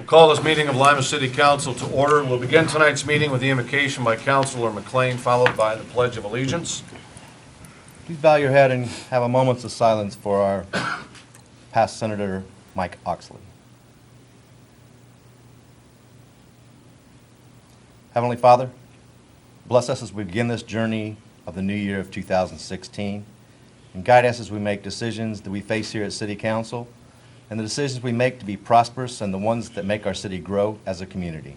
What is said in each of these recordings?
Call this meeting of Lima City Council to order. We'll begin tonight's meeting with the invocation by Councilor McLean, followed by the Pledge of Allegiance. Please bow your head and have a moment of silence for our past Senator Mike Oxley. Heavenly Father, bless us as we begin this journey of the new year of 2016, and guide us as we make decisions that we face here at City Council, and the decisions we make to be prosperous and the ones that make our city grow as a community.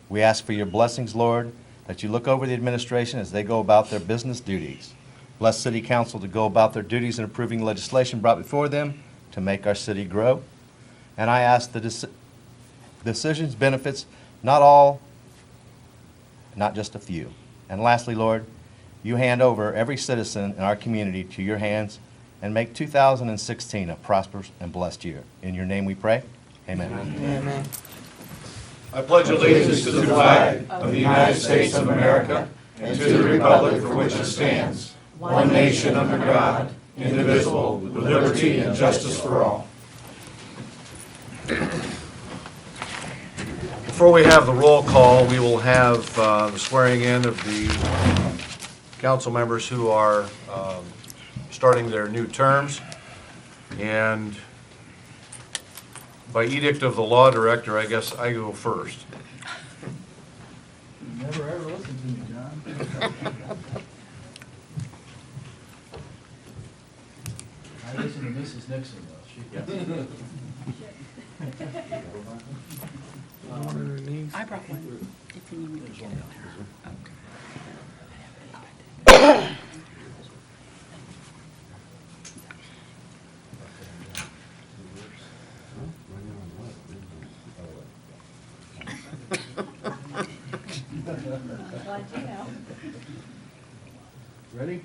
We ask for your blessings, Lord, that you look over the administration as they go about their business duties. Bless City Council to go about their duties in approving legislation brought before them to make our city grow. And I ask the decisions benefits not all, not just a few. And lastly, Lord, you hand over every citizen in our community to your hands and make 2016 a prosperous and blessed year. In your name we pray. Amen. Amen. I pledge allegiance to the flag of the United States of America and to the republic for which it stands, one nation under God, indivisible, with liberty and justice for all. Before we have the roll call, we will have the swearing in of the council members who are starting their new terms. And by edict of the law director, I guess I go first. You never ever listened to me, John. I listen to Mrs. Nixon, though. I brought one, if you need me to get it. Ready?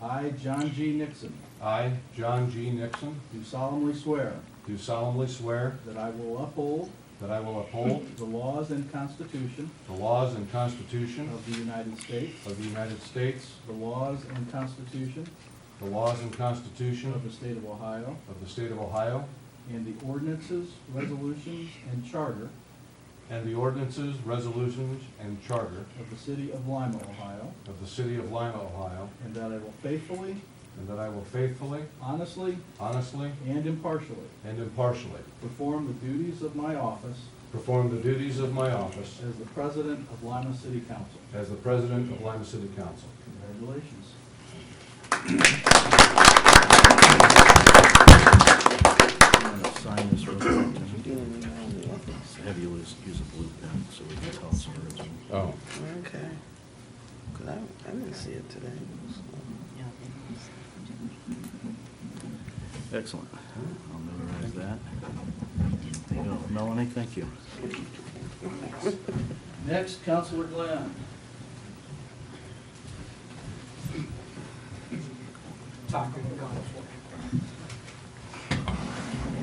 I, John G. Nixon, I, John G. Nixon, do solemnly swear do solemnly swear that I will uphold that I will uphold the laws and Constitution the laws and Constitution of the United States, of the United States, the laws and Constitution the laws and Constitution of the State of Ohio, of the State of Ohio, and the ordinances, resolutions, and charter and the ordinances, resolutions, and charter of the City of Lima, Ohio, of the City of Lima, Ohio, and that I will faithfully, and that I will faithfully, honestly, honestly, and impartially and impartially perform the duties of my office perform the duties of my office as the President of Lima City Council. as the President of Lima City Council. Congratulations. Sign this real quick. Have you use a blue pen so we can tell it's original. Oh. Okay. 'Cause I didn't see it today. Excellent. I'll notarize that. There you go. Melanie, thank you. Next, Councilor Glenn.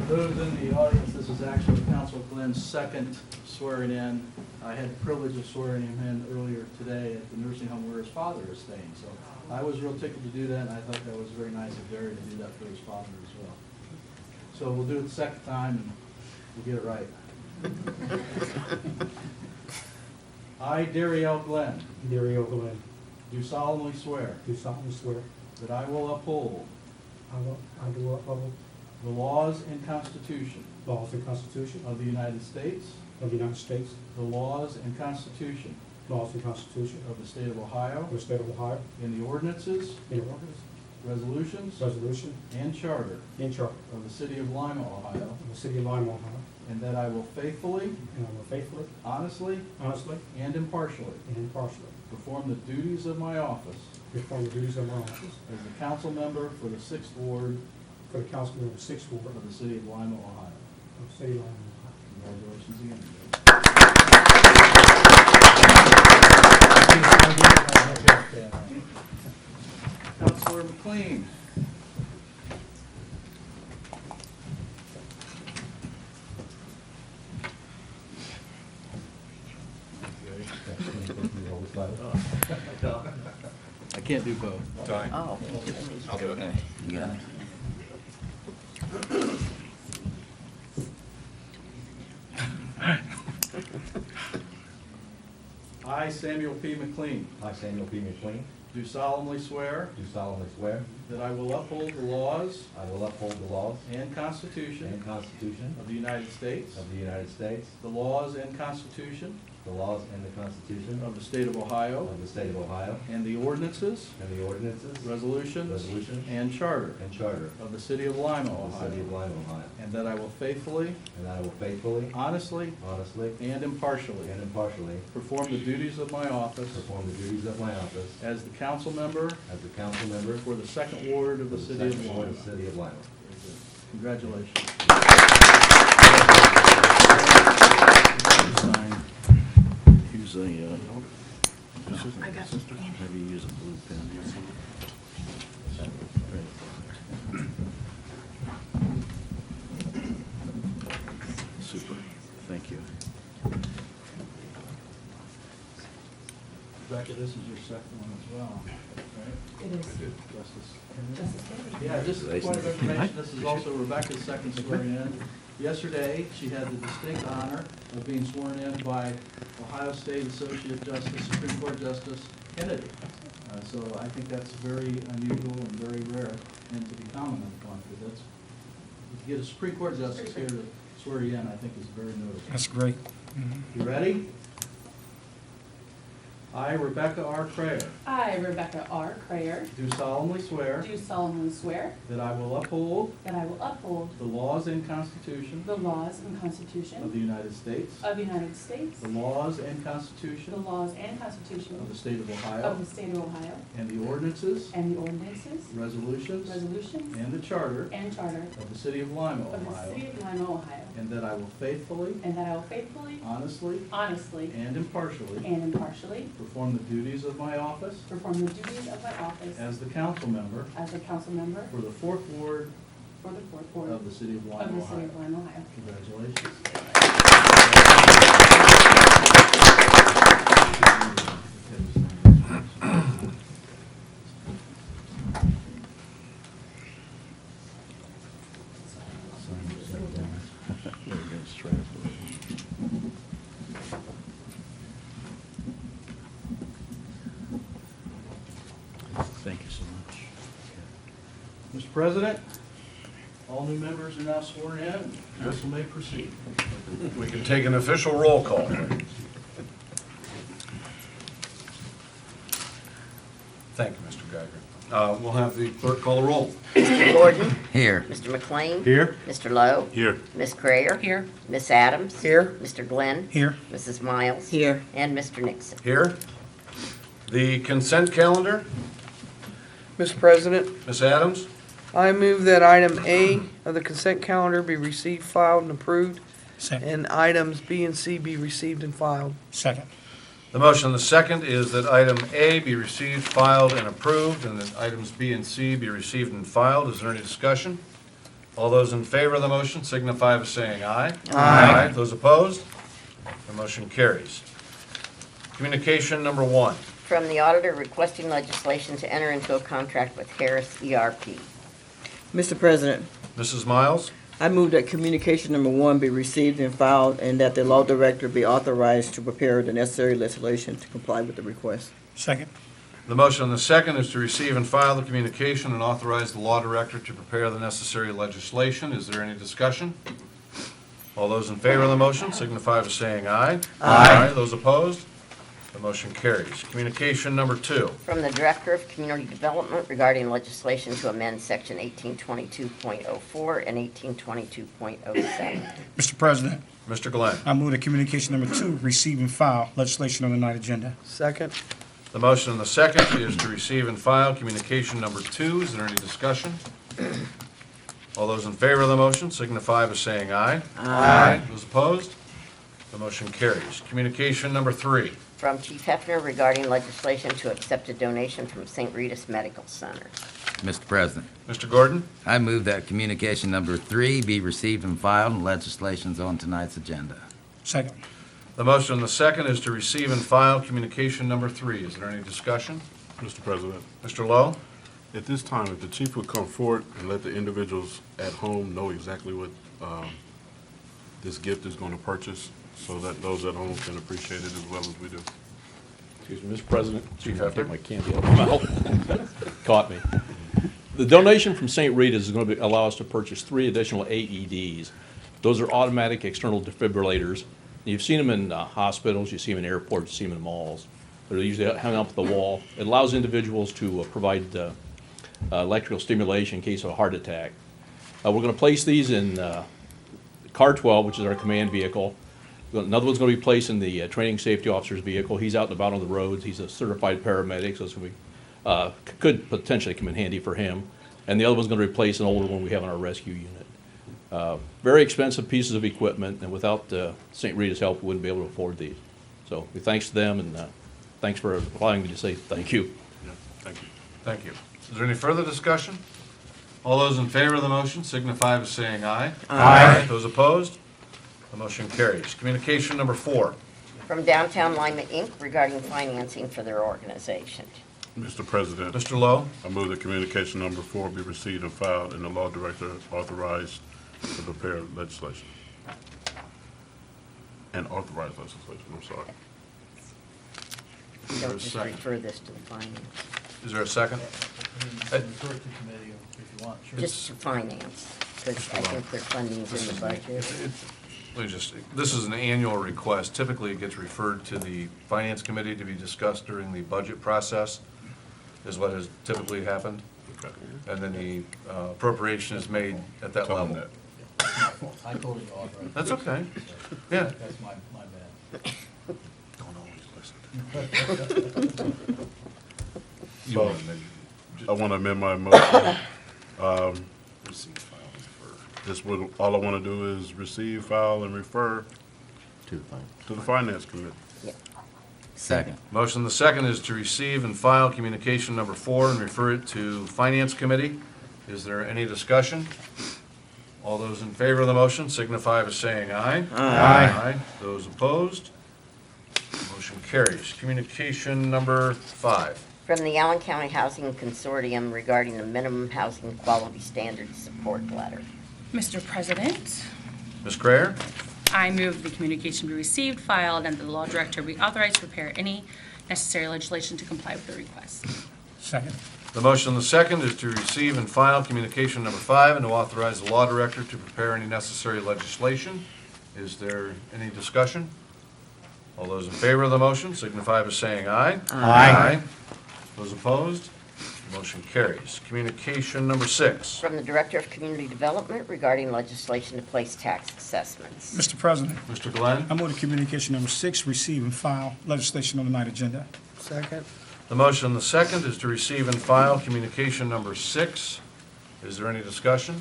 For those in the audience, this is actually Councilor Glenn's second swearing in. I had the privilege of swearing him in earlier today at the nursing home where his father is staying. So I was real tickled to do that, and I thought that was very nice of Gary to do that for his father as well. So we'll do it the second time, and we'll get it right. I, Daryl Glenn, Daryl Glenn, do solemnly swear do solemnly swear that I will uphold I will uphold the laws and Constitution the laws and Constitution of the United States, of the United States, the laws and Constitution laws and Constitution of the State of Ohio, of the State of Ohio, and the ordinances, and ordinance, resolutions, resolution, and charter and charter of the City of Lima, Ohio, of the City of Lima, Ohio, and that I will faithfully, and I will faithfully, honestly, honestly, and impartially and impartially perform the duties of my office perform the duties of my office as the council member for the 6th Ward for the Council of the 6th Ward of the City of Lima, Ohio. of the City of Lima, Ohio. Congratulations again. Councilor McLean. I can't do both. Oh. I'll do it. You got it. I, Samuel P. McLean, I, Samuel P. McLean, do solemnly swear do solemnly swear that I will uphold the laws I will uphold the laws and Constitution and Constitution of the United States, of the United States, the laws and Constitution the laws and the Constitution of the State of Ohio, of the State of Ohio, and the ordinances, and the ordinances, resolutions, resolutions, and charter and charter of the City of Lima, of the City of Ohio, Lima, Ohio, and that I will faithfully, and that I will faithfully, honestly, honestly, and impartially and impartially perform the duties of my office perform the duties of my office as the council member as the council member for the Second Ward of for the the City of Second Ward Lima. of the City of Lima. Congratulations. Sign. Use a, have you use a blue pen? Super, thank you. Rebecca, this is your second one as well, right? It is. Justice. Yeah, just a point of information, this is also Rebecca's second swearing in. Yesterday, she had the distinct honor of being sworn in by Ohio State Associate Justice, Supreme Court Justice Kennedy. So I think that's very unusual and very rare and to be commented upon, because that's, to get a Supreme Court Justice here to swear you in, I think is very notable. That's great. You ready? I, Rebecca R. Crayer, I, Rebecca R. Crayer, do solemnly swear do solemnly swear that I will uphold that I will uphold the laws and Constitution the laws and of the Constitution United States, of the United States, the laws and the Constitution laws and of Constitution the State of of Ohio, the State of Ohio, and the ordinances, and the ordinances, resolutions, resolutions, and the charter and charter of the City of Lima, of the Ohio, City of Lima, Ohio, and that I will faithfully, and that I will faithfully, honestly, honestly, and impartially and impartially perform the duties of my office perform the duties of my office as the council member as a council member for the Fourth Ward for the Fourth Ward of the City of Lima, of the City Ohio. of Lima, Ohio. Congratulations. There we go, straight up. Thank you so much. Mr. President, all new members are now sworn in, and council may proceed. We can take an official roll call. Thank you, Mr. Geiger. We'll have the clerk call the roll. Mr. Gordon? Here. Mr. McLean? Here. Mr. Lowe? Here. Ms. Crayer? Here. Ms. Adams? Here. Mr. Glenn? Here. Mrs. Miles? Here. And Mr. Nixon. Here. The consent calendar, Mr. President, Ms. Adams. I move that item A of the consent calendar be received, filed, and approved, Second. and items B and C be received and filed. Second. The motion, the second, is that item A be received, filed, and approved, and that items B and C be received and filed. Is there any discussion? All those in favor of the motion signify by saying aye. Aye. Those opposed? The motion carries. Communication number 1. From the auditor requesting legislation to enter into a contract with Harris ERP. Mr. President, Mrs. Miles? I move that communication number 1 be received and filed, and that the law director be authorized to prepare the necessary legislation to comply with the request. Second. The motion on the second is to receive and file the communication and authorize the law director to prepare the necessary legislation. Is there any discussion? All those in favor of the motion signify by saying aye. Aye. Those opposed? The motion carries. Communication number 2. From the Director of Community Development regarding legislation to amend Section 1822.04 and 1822.07. Mr. President, Mr. Glenn. I move that communication number 2, receive and file legislation on the night agenda. Second. The motion on the second is to receive and file communication number 2. Is there any discussion? All those in favor of the motion signify by saying aye. Aye. Those opposed? The motion carries. Communication number 3. From Chief Hefner regarding legislation to accept a donation from St. Rita's Medical Center. Mr. President, Mr. Gordon. I move that communication number 3 be received and filed, and legislation's on tonight's agenda. Second. The motion on the second is to receive and file communication number 3. Is there any discussion? Mr. President, Mr. Lowe? at this time, if the chief would come forward and let the individuals at home know exactly what this gift is going to purchase, so that those at home can appreciate it as well as we do. Excuse me, Mr. President. Chief I Hefner. take my candy out of my mouth. Caught me. The donation from St. Rita's is going to allow us to purchase 3 additional AEDs. Those are automatic external defibrillators. You've seen them in hospitals, you see them in airports, you see them in malls. They're usually hung up at the wall. It allows individuals to provide electrical stimulation in case of a heart attack. We're going to place these in Car 12, which is our command vehicle. Another one's going to be placed in the training safety officer's vehicle. He's out and about on the roads. He's a certified paramedic, so it's going to be, could potentially come in handy for him. And the other one's going to replace an older one we have in our rescue unit. Very expensive pieces of equipment, and without St. Rita's help, we wouldn't be able to afford these. So thanks to them, and thanks for allowing me to say thank you. Yeah, thank you. Thank you. Is there any further discussion? All those in favor of the motion signify by saying aye. Aye. Those opposed? The motion carries. Communication number 4. From Downtown Lima, Inc. regarding financing for their organization. Mr. President, Mr. Lowe? I move that communication number 4 be received and filed, and the law director authorized to prepare legislation. And authorize legislation, I'm sorry. Is there a Don't just second? refer this to the finance, Is there a second? Refer it to committee if you want, sure. just to finance, because I think their funding's in the budget. Let me just, this is an annual request. Typically, it gets referred to the Finance Committee to be discussed during the budget process, is what has typically happened. Okay. And then the appropriation is made at that Tell them level. that. I totally authorize. That's okay. Yeah. That's my bad. Don't always listen. You So, want to maybe I want to amend my motion. receive, file, refer. This would, all I want to do is receive, file, and refer To the fine. to the Finance Committee. Second. Motion the second is to receive and file communication number 4 and refer it to Finance Committee. Is there any discussion? All those in favor of the motion signify by saying aye. Aye. Those opposed? Motion carries. Communication number 5. From the Allen County Housing Consortium regarding the minimum housing quality standards support letter. Mr. President, Ms. Creer? I move the communication be received, filed, and that the law director be authorized to prepare any necessary legislation to comply with the request. Second. The motion the second is to receive and file communication number 5 and to authorize the law director to prepare any necessary legislation. Is there any discussion? All those in favor of the motion signify by saying aye. Aye. Those opposed? Motion carries. Communication number 6. From the Director of Community Development regarding legislation to place tax assessments. Mr. President, Mr. Glenn? I move the communication number 6, receive and file legislation on the night agenda. Second. The motion the second is to receive and file communication number 6. Is there any discussion?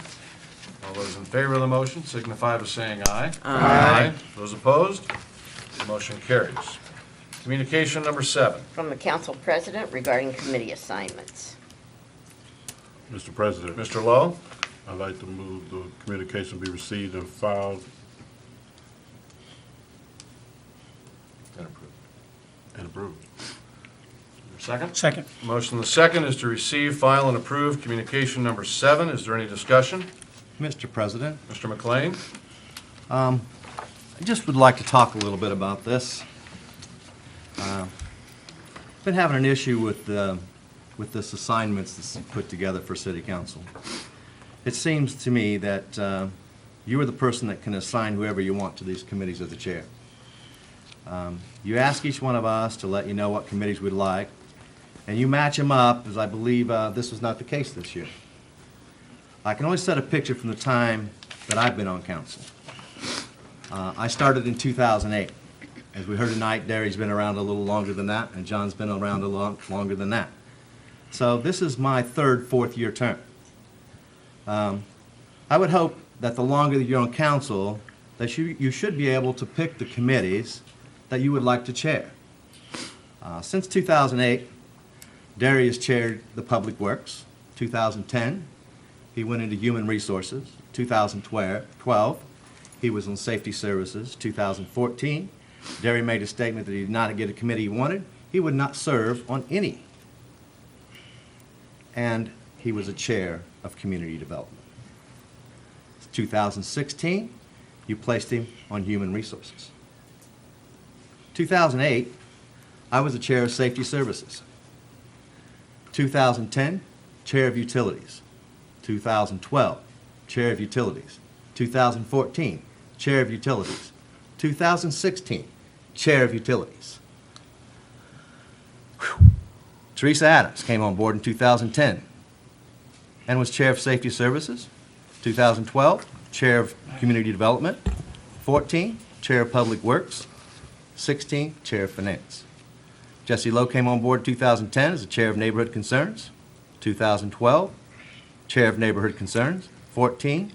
All those in favor of the motion signify by saying aye. Aye. Those opposed? The motion carries. Communication number 7. From the Council President regarding committee assignments. Mr. President, Mr. Lowe? I'd like to move the communication be received and filed And approved. and approved. Second? Second. Motion the second is to receive, file, and approve communication number 7. Is there any discussion? Mr. President, Mr. McLean? I just would like to talk a little bit about this. Been having an issue with this assignments that's put together for city council. It seems to me that you are the person that can assign whoever you want to these committees as the chair. You ask each one of us to let you know what committees we'd like, and you match them up, as I believe this was not the case this year. I can only set a picture from the time that I've been on council. I started in 2008. As we heard tonight, Derry's been around a little longer than that, and John's been around a lot longer than that. So this is my third, fourth-year term. I would hope that the longer that you're on council, that you should be able to pick the committees that you would like to chair. Since 2008, Derry has chaired the Public Works. 2010, he went into Human Resources. 2012, he was on Safety Services. 2014, Derry made a statement that he did not get a committee he wanted. He would not serve on any. And he was a chair of Community Development. 2016, you placed him on Human Resources. 2008, I was the chair of Safety Services. 2010, chair of Utilities. 2012, chair of Utilities. 2014, chair of Utilities. 2016, chair of Utilities. Whew. Teresa Adams came on board in 2010 and was chair of Safety Services. 2012, chair of Community Development. 14, chair of Public Works. 16, chair of Finance. Jesse Lowe came on board in 2010 as the chair of Neighborhood Concerns. 2012, chair of Neighborhood Concerns. 14,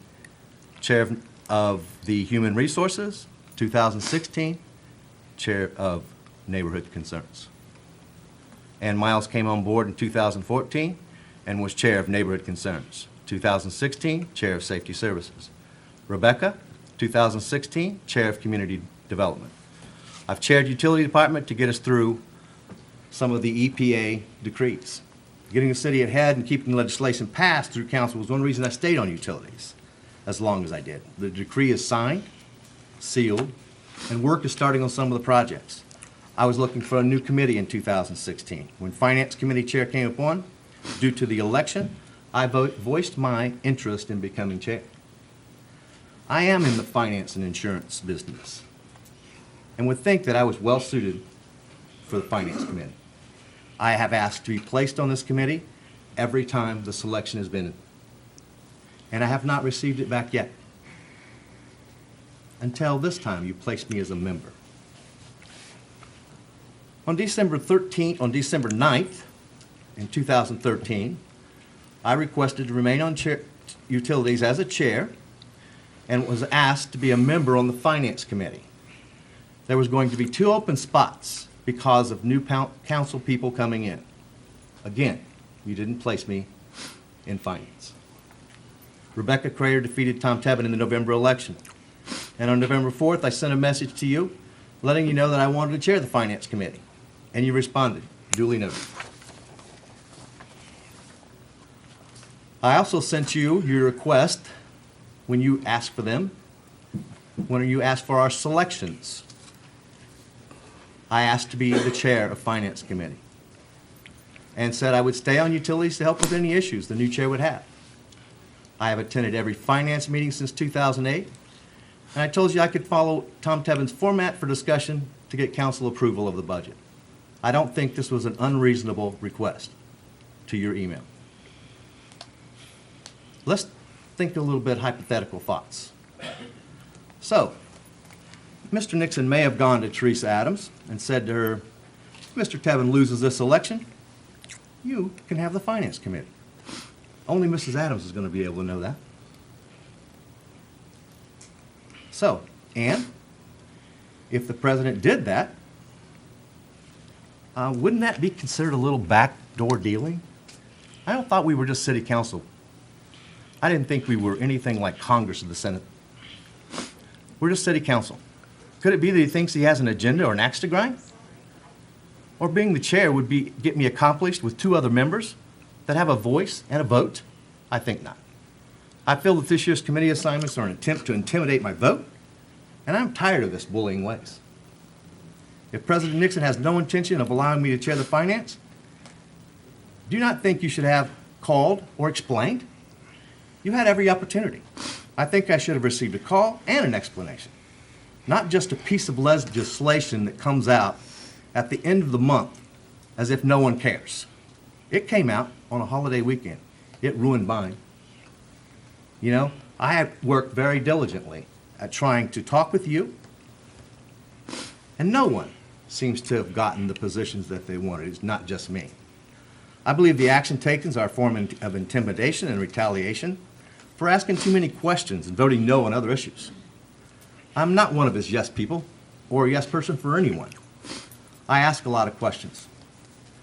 chair of the Human Resources. 2016, chair of Neighborhood Concerns. And Miles came on board in 2014 and was chair of Neighborhood Concerns. 2016, chair of Safety Services. Rebecca, 2016, chair of Community Development. I've chaired Utility Department to get us through some of the EPA decrees. Getting the city ahead and keeping legislation passed through council was one reason I stayed on utilities as long as I did. The decree is signed, sealed, and work is starting on some of the projects. I was looking for a new committee in 2016. When Finance Committee Chair came upon, due to the election, I voiced my interest in becoming chair. I am in the finance and insurance business and would think that I was well suited for the Finance Committee. I have asked to be placed on this committee every time the selection has been, and I have not received it back yet. Until this time, you placed me as a member. On December 9th, in 2013, I requested to remain on utilities as a chair and was asked to be a member on the Finance Committee. There was going to be 2 open spots because of new council people coming in. Again, you didn't place me in finance. Rebecca Crater defeated Tom Tebben in the November election. And on November 4th, I sent a message to you letting you know that I wanted to chair the Finance Committee. And you responded, duly noted. I also sent you your request when you asked for them, when you asked for our selections. I asked to be the chair of Finance Committee and said I would stay on utilities to help with any issues the new chair would have. I have attended every finance meeting since 2008, and I told you I could follow Tom Tebben's format for discussion to get council approval of the budget. I don't think this was an unreasonable request to your email. Let's think a little bit hypothetical thoughts. So, Mr. Nixon may have gone to Teresa Adams and said to her, if Mr. Tebben loses this election, you can have the Finance Committee. Only Mrs. Adams is going to be able to know that. So, Ann, if the president did that, wouldn't that be considered a little backdoor dealing? I thought we were just city council. I didn't think we were anything like Congress or the Senate. We're just city council. Could it be that he thinks he has an agenda or an axe to grind? Or being the chair would get me accomplished with 2 other members that have a voice and a vote? I think not. I feel that this year's committee assignments are an attempt to intimidate my vote, and I'm tired of this bullying ways. If President Nixon has no intention of allowing me to chair the finance, do you not think you should have called or explained? You had every opportunity. I think I should have received a call and an explanation, not just a piece of legislation that comes out at the end of the month as if no one cares. It came out on a holiday weekend. It ruined mine. You know, I have worked very diligently at trying to talk with you, and no one seems to have gotten the positions that they wanted. It's not just me. I believe the action taken is a form of intimidation and retaliation for asking too many questions and voting no on other issues. I'm not one of his yes people or a yes person for anyone. I ask a lot of questions,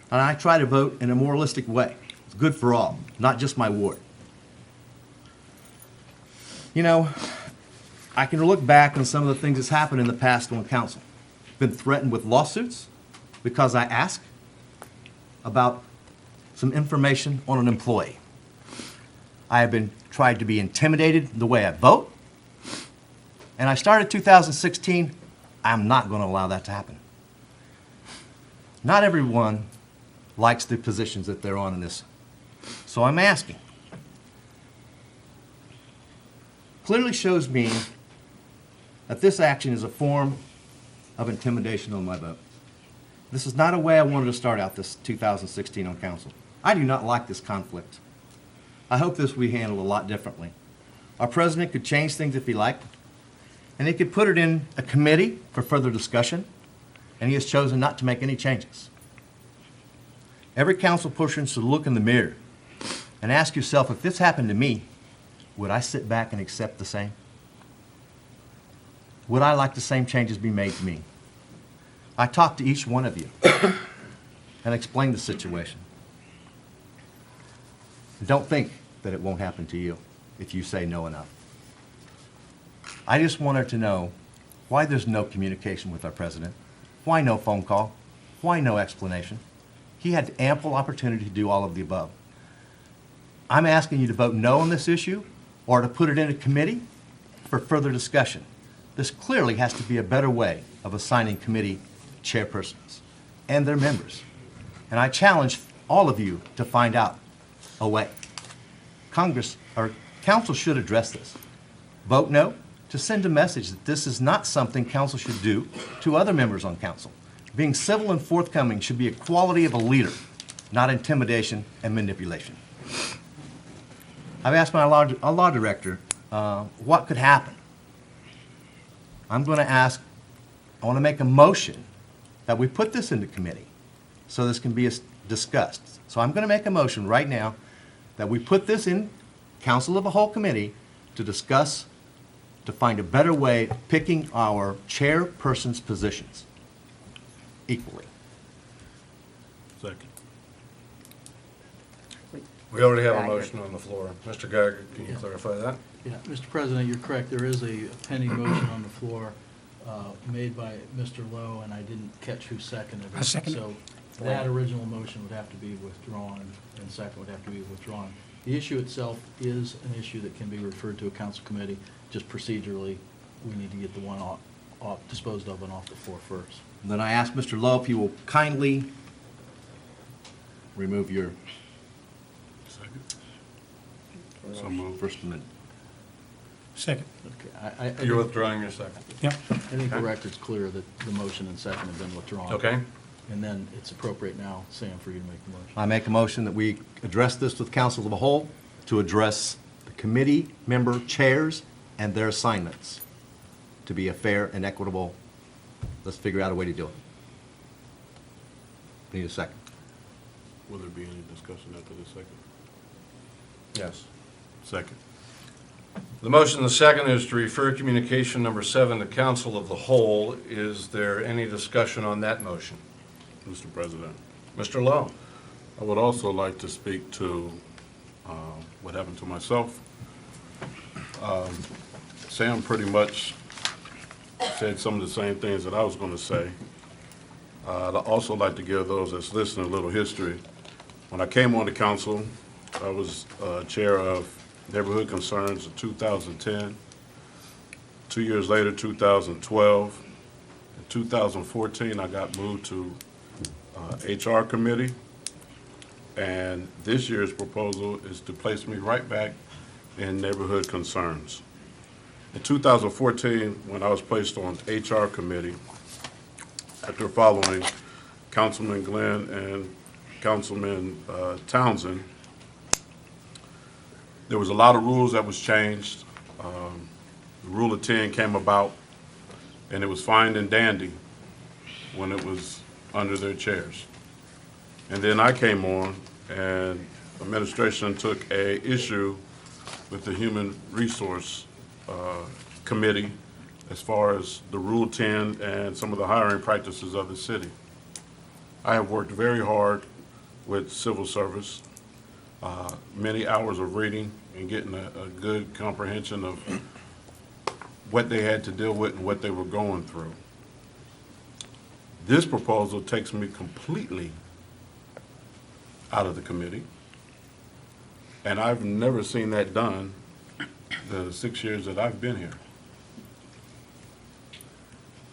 and I try to vote in a moralistic way. It's good for all, not just my ward. You know, I can look back on some of the things that's happened in the past on council. Been threatened with lawsuits because I ask about some information on an employee. I have been tried to be intimidated in the way I vote, and I started 2016. I'm not going to allow that to happen. Not everyone likes the positions that they're on in this. So I'm asking. Clearly shows me that this action is a form of intimidation on my vote. This is not a way I wanted to start out this 2016 on council. I do not like this conflict. I hope this will be handled a lot differently. Our president could change things if he liked, and he could put it in a committee for further discussion, and he has chosen not to make any changes. Every council person should look in the mirror and ask yourself, if this happened to me, would I sit back and accept the same? Would I like the same changes be made to me? I talked to each one of you and explained the situation. Don't think that it won't happen to you if you say no enough. I just want her to know why there's no communication with our president, why no phone call, why no explanation. He had ample opportunity to do all of the above. I'm asking you to vote no on this issue or to put it in a committee for further discussion. This clearly has to be a better way of assigning committee chairpersons and their members. And I challenge all of you to find out a way. Congress or council should address this. Vote no to send a message that this is not something council should do to other members on council. Being civil and forthcoming should be a quality of a leader, not intimidation and manipulation. I've asked my law director what could happen. I'm going to ask, I want to make a motion that we put this into committee so this can be discussed. So I'm going to make a motion right now that we put this in Council of the Whole Committee to discuss, to find a better way of picking our chairperson's positions equally. Second. We already have a motion on the floor. Mr. Geiger, can you clarify that? Yeah, Mr. President, you're correct. There is a pending motion on the floor made by Mr. Lowe, and I didn't catch who seconded it. I second it. So that original motion would have to be withdrawn, and second would have to be withdrawn. The issue itself is an issue that can be referred to a council committee. Just procedurally, we need to get the one disposed of and off the floor first. And then I ask Mr. Lowe if you will kindly remove your Second. So moved. First Amendment. Second. Okay, I think- You're withdrawing your second. Yep. I think the record's clear that the motion and second have been withdrawn. Okay. And then it's appropriate now, Sam, for you to make the motion. I make a motion that we address this with Council of the Whole to address the committee member chairs and their assignments to be a fair and equitable, let's figure out a way to do it. Need a second. Will there be any discussion after the second? Yes. Second. The motion, the second, is to refer communication number 7 to Council of the Whole. Is there any discussion on that motion? Mr. President, Mr. Lowe? I would also like to speak to what happened to myself. Sam pretty much said some of the same things that I was going to say. I'd also like to give those that's listening a little history. When I came on the council, I was chair of Neighborhood Concerns in 2010. 2 years later, 2012. In 2014, I got moved to HR committee. And this year's proposal is to place me right back in Neighborhood Concerns. In 2014, when I was placed on HR committee, after following Councilman Glenn and Councilman Townsend, there was a lot of rules that was changed. The Rule of 10 came about, and it was fine and dandy when it was under their chairs. And then I came on, and administration took a issue with the Human Resource Committee as far as the Rule 10 and some of the hiring practices of the city. I have worked very hard with civil service, many hours of reading and getting a good comprehension of what they had to deal with and what they were going through. This proposal takes me completely out of the committee, and I've never seen that done the 6 years that I've been here.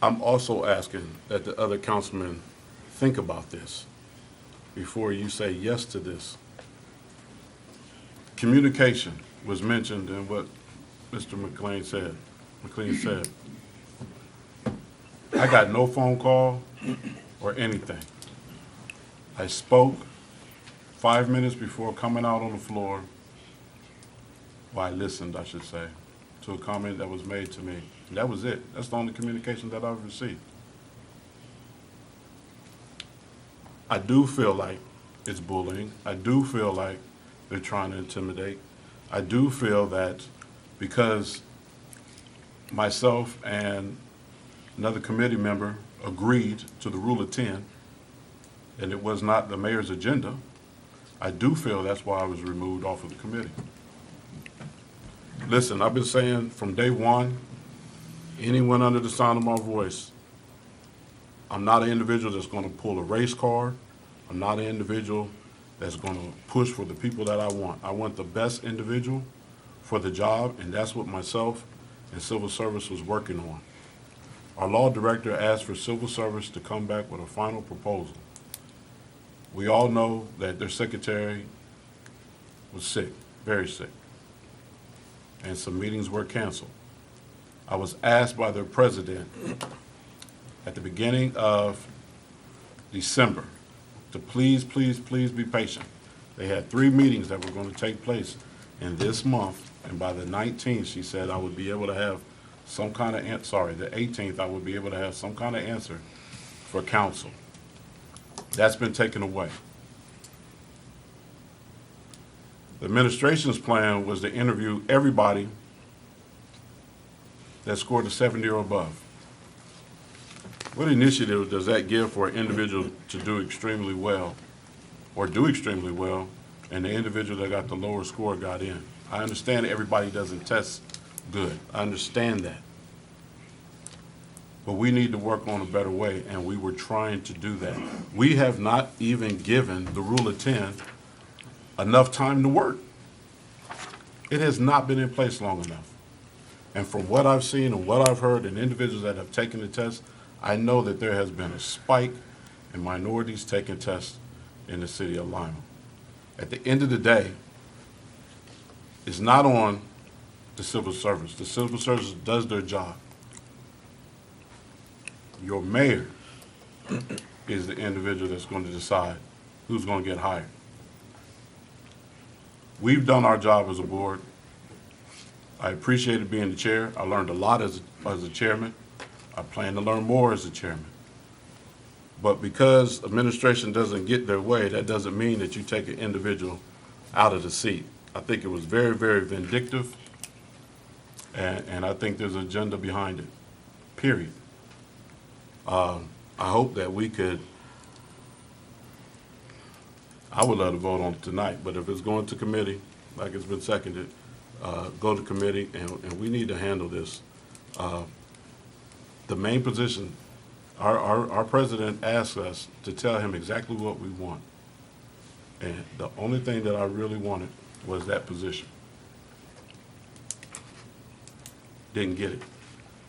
I'm also asking that the other councilmen think about this before you say yes to this. Communication was mentioned in what Mr. McLean said. I got no phone call or anything. I spoke 5 minutes before coming out on the floor. Well, I listened, I should say, to a comment that was made to me. And that was it. That's the only communication that I've received. I do feel like it's bullying. I do feel like they're trying to intimidate. I do feel that because myself and another committee member agreed to the Rule of 10, and it was not the mayor's agenda, I do feel that's why I was removed off of the committee. Listen, I've been saying from day one, anyone under the sound of my voice, I'm not an individual that's going to pull a race card. I'm not an individual that's going to push for the people that I want. I want the best individual for the job, and that's what myself and Civil Service was working on. Our law director asked for Civil Service to come back with a final proposal. We all know that their secretary was sick, very sick, and some meetings were canceled. I was asked by their president at the beginning of December to please, please, please be patient. They had 3 meetings that were going to take place in this month, and by the 19th, she said I would be able to have some kind of, the 18th, I would be able to have some kind of answer for council. That's been taken away. The administration's plan was to interview everybody that scored a 70 or above. What initiative does that give for an individual to do extremely well, or do extremely well, and the individual that got the lower score got in? I understand everybody doesn't test good. I understand that. But we need to work on a better way, and we were trying to do that. We have not even given the Rule of 10 enough time to work. It has not been in place long enough. And from what I've seen and what I've heard and individuals that have taken the test, I know that there has been a spike in minorities taking tests in the city of Lima. At the end of the day, it's not on the civil service. The civil service does their job. Your mayor is the individual that's going to decide who's going to get hired. We've done our job as a board. I appreciated being the chair. I learned a lot as a chairman. I plan to learn more as a chairman. But because administration doesn't get their way, that doesn't mean that you take an individual out of the seat. I think it was very, very vindictive, and I think there's an agenda behind it, period. I hope that we could, I would love to vote on it tonight, but if it's going to committee, like it's been seconded, go to committee, and we need to handle this. The main position, our president asked us to tell him exactly what we want. And the only thing that I really wanted was that position. Didn't get it.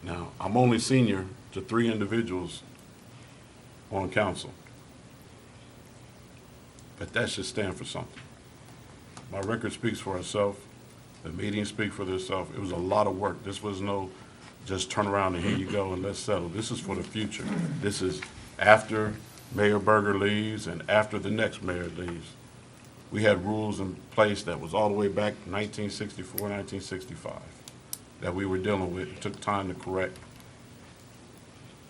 Now, I'm only senior to 3 individuals on council. But that should stand for something. My record speaks for itself. The meetings speak for themselves. It was a lot of work. This was no just turn around and here you go and let's settle. This is for the future. This is after Mayor Berger leaves and after the next mayor leaves. We had rules in place that was all the way back 1964, 1965 that we were dealing with. It took time to correct.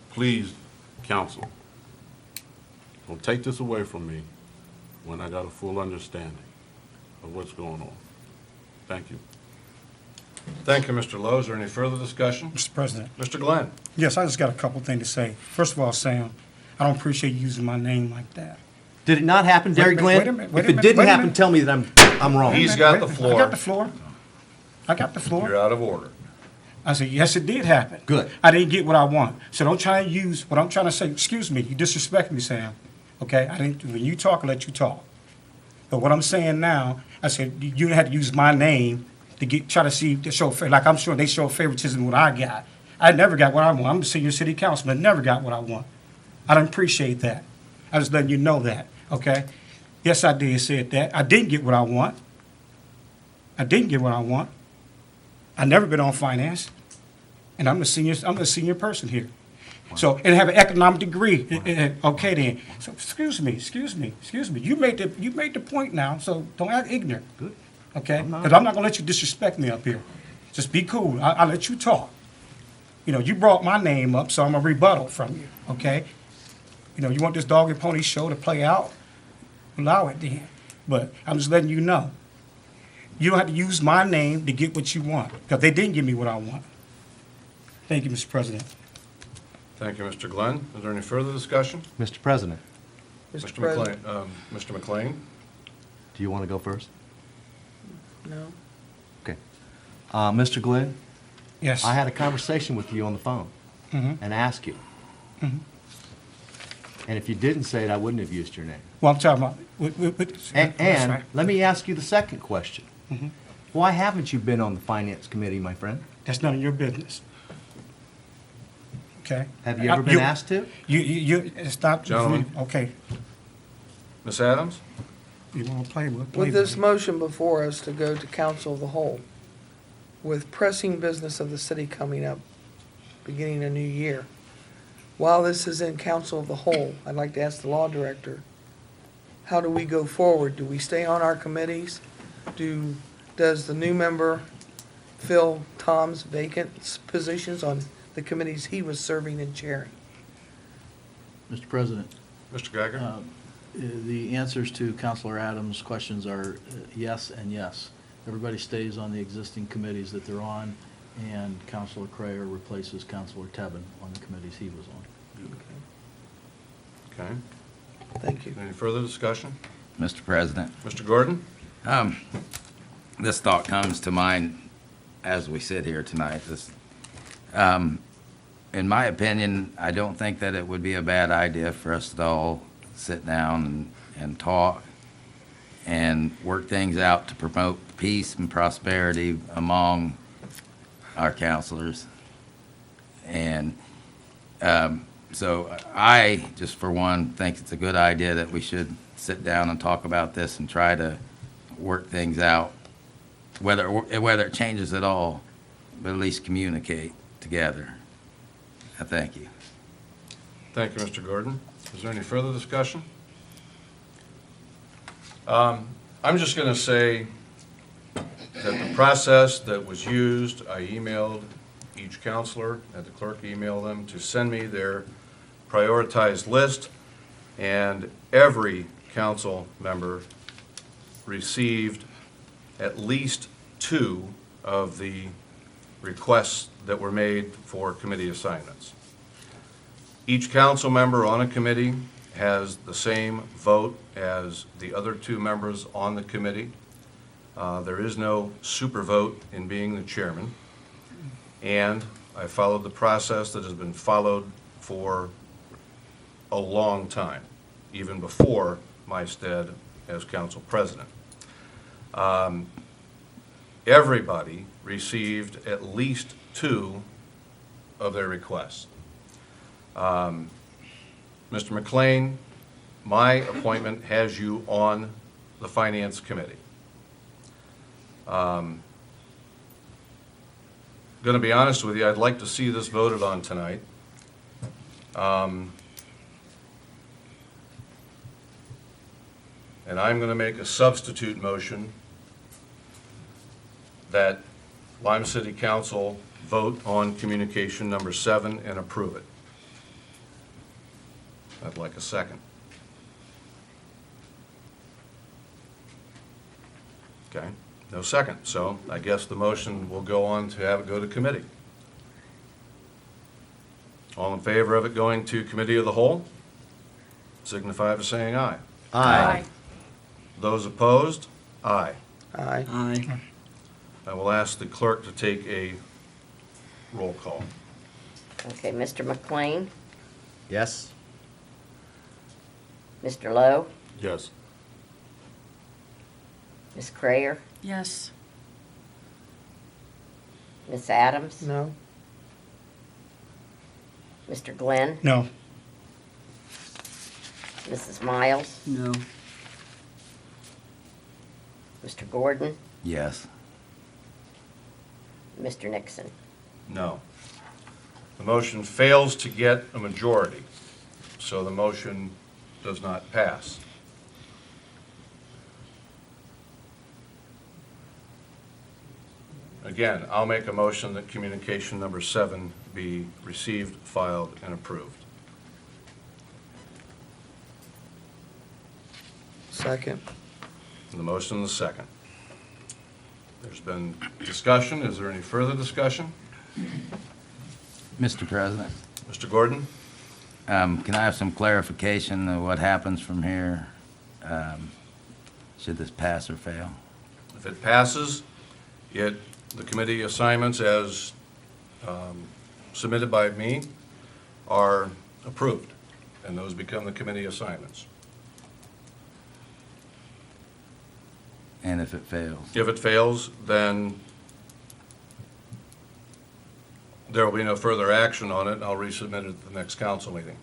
Please, council, don't take this away from me when I got a full understanding of what's going on. Thank you. Thank you, Mr. Lowe. Is there any further discussion? Mr. President. Mr. Glenn? Yes, I just got a couple things to say. First of all, Sam, I don't appreciate you using my name like that. Did it not happen, Derry Wait a Glenn? minute, wait If a it minute, didn't wait a happen, minute. tell me that I'm wrong. He's got the I floor. got the floor. I got the floor. You're out of order. I said, yes, it did happen. Good. I didn't get what I want. So don't try to use what I'm trying to say. Excuse me, you disrespect me, Sam. Okay? I didn't. When you talk, I let you talk. But what I'm saying now, I said, you had to use my name to try to see, to show, like I'm sure they show favoritism what I got. I never got what I want. I'm the senior city councilman, never got what I want. I don't appreciate that. I just letting you know that, okay? Yes, I did said that. I didn't get what I want. I didn't get what I want. I never been on finance, and I'm a senior person here. So, and have an economic degree. Okay then. So, excuse me. You made the point now, so don't act ignorant. Good. Okay? I'm not. Because I'm not gonna let you disrespect me up here. Just be cool. I'll let you talk. You know, you brought my name up, so I'm a rebuttal from you, okay? You know, you want this dog and pony show to play out? Allow it then. But I'm just letting you know. You don't have to use my name to get what you want, because they didn't give me what I want. Thank you, Mr. President. Thank you, Mr. Glenn. Is there any further discussion? Mr. President, Mr. Mr. President. McLean, Mr. McLean? do you want to go first? No? Okay. Mr. Glenn, Yes. I had a conversation with you on the phone Mhm. and asked you. Mhm. And if you didn't say it, I wouldn't have used your name. Well, I'm talking about. And right. let me ask you the second question. Mhm. Why haven't you been on the Finance Committee, my friend? That's none of your business. Okay? Have you ever been asked to? It's not. Gentlemen. Okay. Ms. Adams? You want to play with? With this motion before us to go to council of the whole, with pressing business of the city coming up, beginning a new year, while this is in council of the whole, I'd like to ask the law director, how do we go forward? Do we stay on our committees? Does the new member fill Tom's vacant positions on the committees he was serving and chairing? Mr. President, Mr. Geiger? the answers to Counselor Adams' questions are yes and yes. Everybody stays on the existing committees that they're on, and Counselor Crayer replaces Counselor Tebben on the committees he was on. Okay. Thank you. Any further discussion? Mr. President, Mr. Gordon? this thought comes to mind as we sit here tonight. In my opinion, I don't think that it would be a bad idea for us to all sit down and talk and work things out to promote peace and prosperity among our counselors. And so I, just for one, think it's a good idea that we should sit down and talk about this and try to work things out, whether it changes at all, but at least communicate together. I thank you. Thank you, Mr. Gordon. Is there any further discussion? I'm just going to say that the process that was used, I emailed each counselor, had the clerk email them to send me their prioritized list, and every council member received at least 2 of the requests that were made for committee assignments. Each council member on a committee has the same vote as the other 2 members on the committee. There is no super vote in being the chairman. And I followed the process that has been followed for a long time, even before my stead as council president. Everybody received at least 2 of their requests. Mr. McLean, my appointment has you on the Finance Committee. Going to be honest with you, I'd like to see this voted on tonight. And I'm going to make a substitute motion that Lima City Council vote on communication number 7 and approve it. I'd like a second. Okay, no second, so I guess the motion will go on to have it go to committee. All in favor of it going to committee of the whole, signify by saying aye. Aye. Those opposed, aye. Aye. Aye. I will ask the clerk to take a roll call. Okay, Mr. McLean, Yes? Mr. Lowe, Yes. Ms. Crayer, Yes. Ms. Adams, No? Mr. Glenn, No. Mrs. Miles, No. Mr. Gordon, Yes. Mr. Nixon. No. The motion fails to get a majority, so the motion does not pass. Again, I'll make a motion that communication number 7 be received, filed, and approved. Second. The motion and the second. There's been discussion. Is there any further discussion? Mr. President, Mr. Gordon? can I have some clarification of what happens from here? Should this pass or fail? If it passes, the committee assignments as submitted by me are approved, and those become the committee assignments. And if it fails? If it fails, then there will be no further action on it, and I'll resubmit it at the next council meeting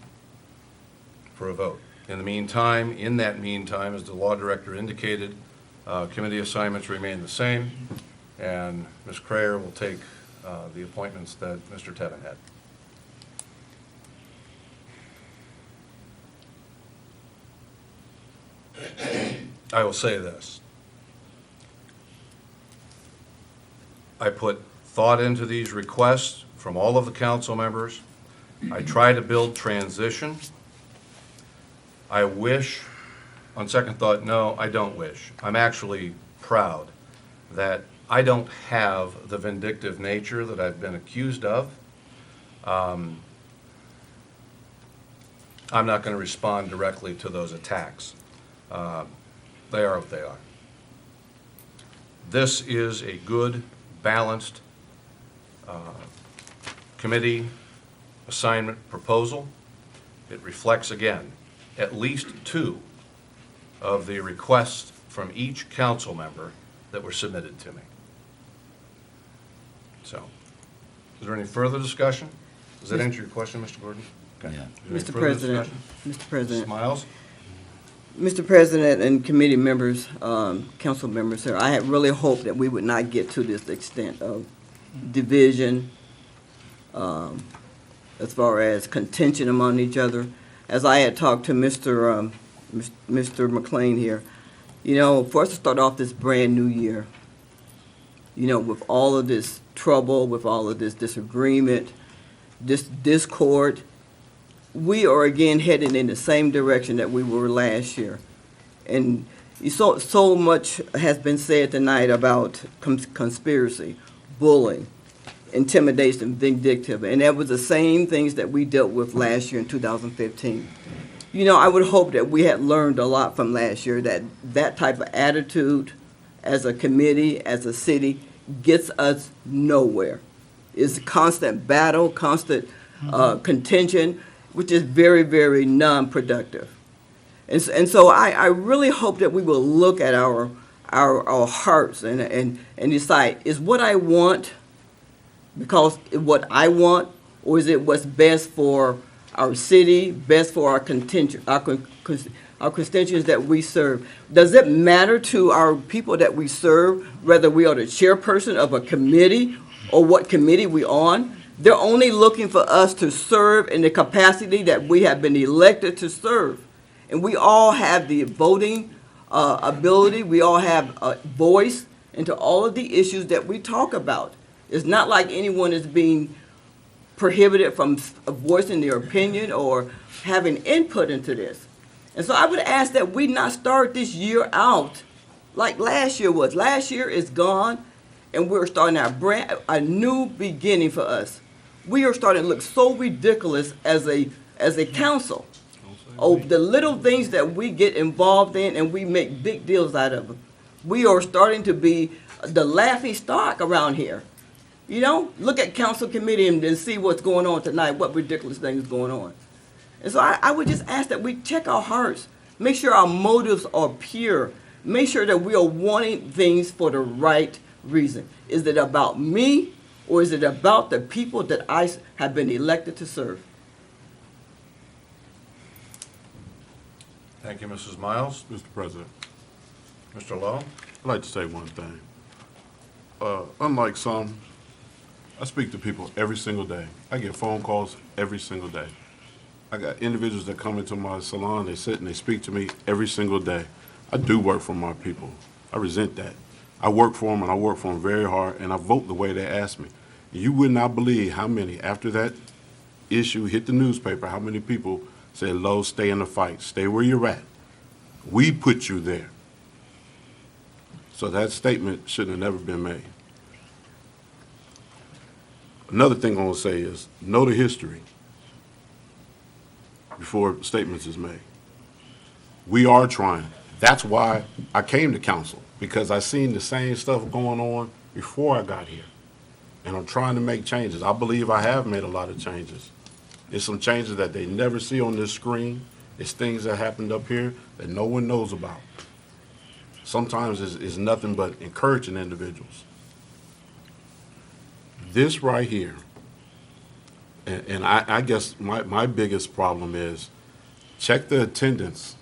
for a vote. In that meantime, as the law director indicated, committee assignments remain the same, and Ms. Crayer will take the appointments that Mr. Tevin had. I will say this. I put thought into these requests from all of the council members. I try to build transition. I wish, on second thought, no, I don't wish. I'm actually proud that I don't have the vindictive nature that I've been accused of. I'm not going to respond directly to those attacks. They are what they are. This is a good, balanced committee assignment proposal. It reflects, again, at least 2 of the requests from each council member that were submitted to me. So, is there any further discussion? Does that answer your question, Mr. Gordon? Okay. Yeah. Is there any Mr. further President, discussion? Mr. President. Mrs. Miles? Mr. President and committee members, council members, sir, I had really hoped that we would not get to this extent of division, as far as contention among each other. As I had talked to Mr. McLean here, you know, for us to start off this brand new year, you know, with all of this trouble, with all of this disagreement, this discord, we are again heading in the same direction that we were last year. And so much has been said tonight about conspiracy, bullying, intimidation, vindictive, and that was the same things that we dealt with last year in 2015. You know, I would hope that we had learned a lot from last year, that that type of attitude as a committee, as a city, gets us nowhere. It's a constant battle, constant contention, which is very, very non-productive. And so I really hope that we will look at our hearts and decide, is what I want because what I want, or is it what's best for our city, best for our constituents that we serve? Does it matter to our people that we serve whether we are the chairperson of a committee or what committee we're on? They're only looking for us to serve in the capacity that we have been elected to serve. And we all have the voting ability. We all have a voice into all of the issues that we talk about. It's not like anyone is being prohibited from voicing their opinion or having input into this. And so I would ask that we not start this year out like last year was. Last year is gone, and we're starting a new beginning for us. We are starting to look so ridiculous as a council. Oh, the little things that we get involved in and we make big deals out of them. We are starting to be the laughing stock around here. You know, look at council committee and see what's going on tonight, what ridiculous things going on. And so I would just ask that we check our hearts, make sure our motives are pure, make sure that we are wanting things for the right reason. Is it about me, or is it about the people that I have been elected to serve? Thank you, Mrs. Miles. Mr. President, Mr. Lowe? I'd like to say one thing. Unlike some, I speak to people every single day. I get phone calls every single day. I got individuals that come into my salon, they sit and they speak to me every single day. I do work for my people. I resent that. I work for them, and I work for them very hard, and I vote the way they ask me. You would not believe how many, after that issue hit the newspaper, how many people said, Lowe, stay in the fight, stay where you're at. We put you there. So that statement should have never been made. Another thing I want to say is, know the history before statements is made. We are trying. That's why I came to council, because I seen the same stuff going on before I got here. And I'm trying to make changes. I believe I have made a lot of changes. It's some changes that they never see on this screen. It's things that happened up here that no one knows about. Sometimes it's nothing but encouraging individuals. This right here, and I guess my biggest problem is, check the attendance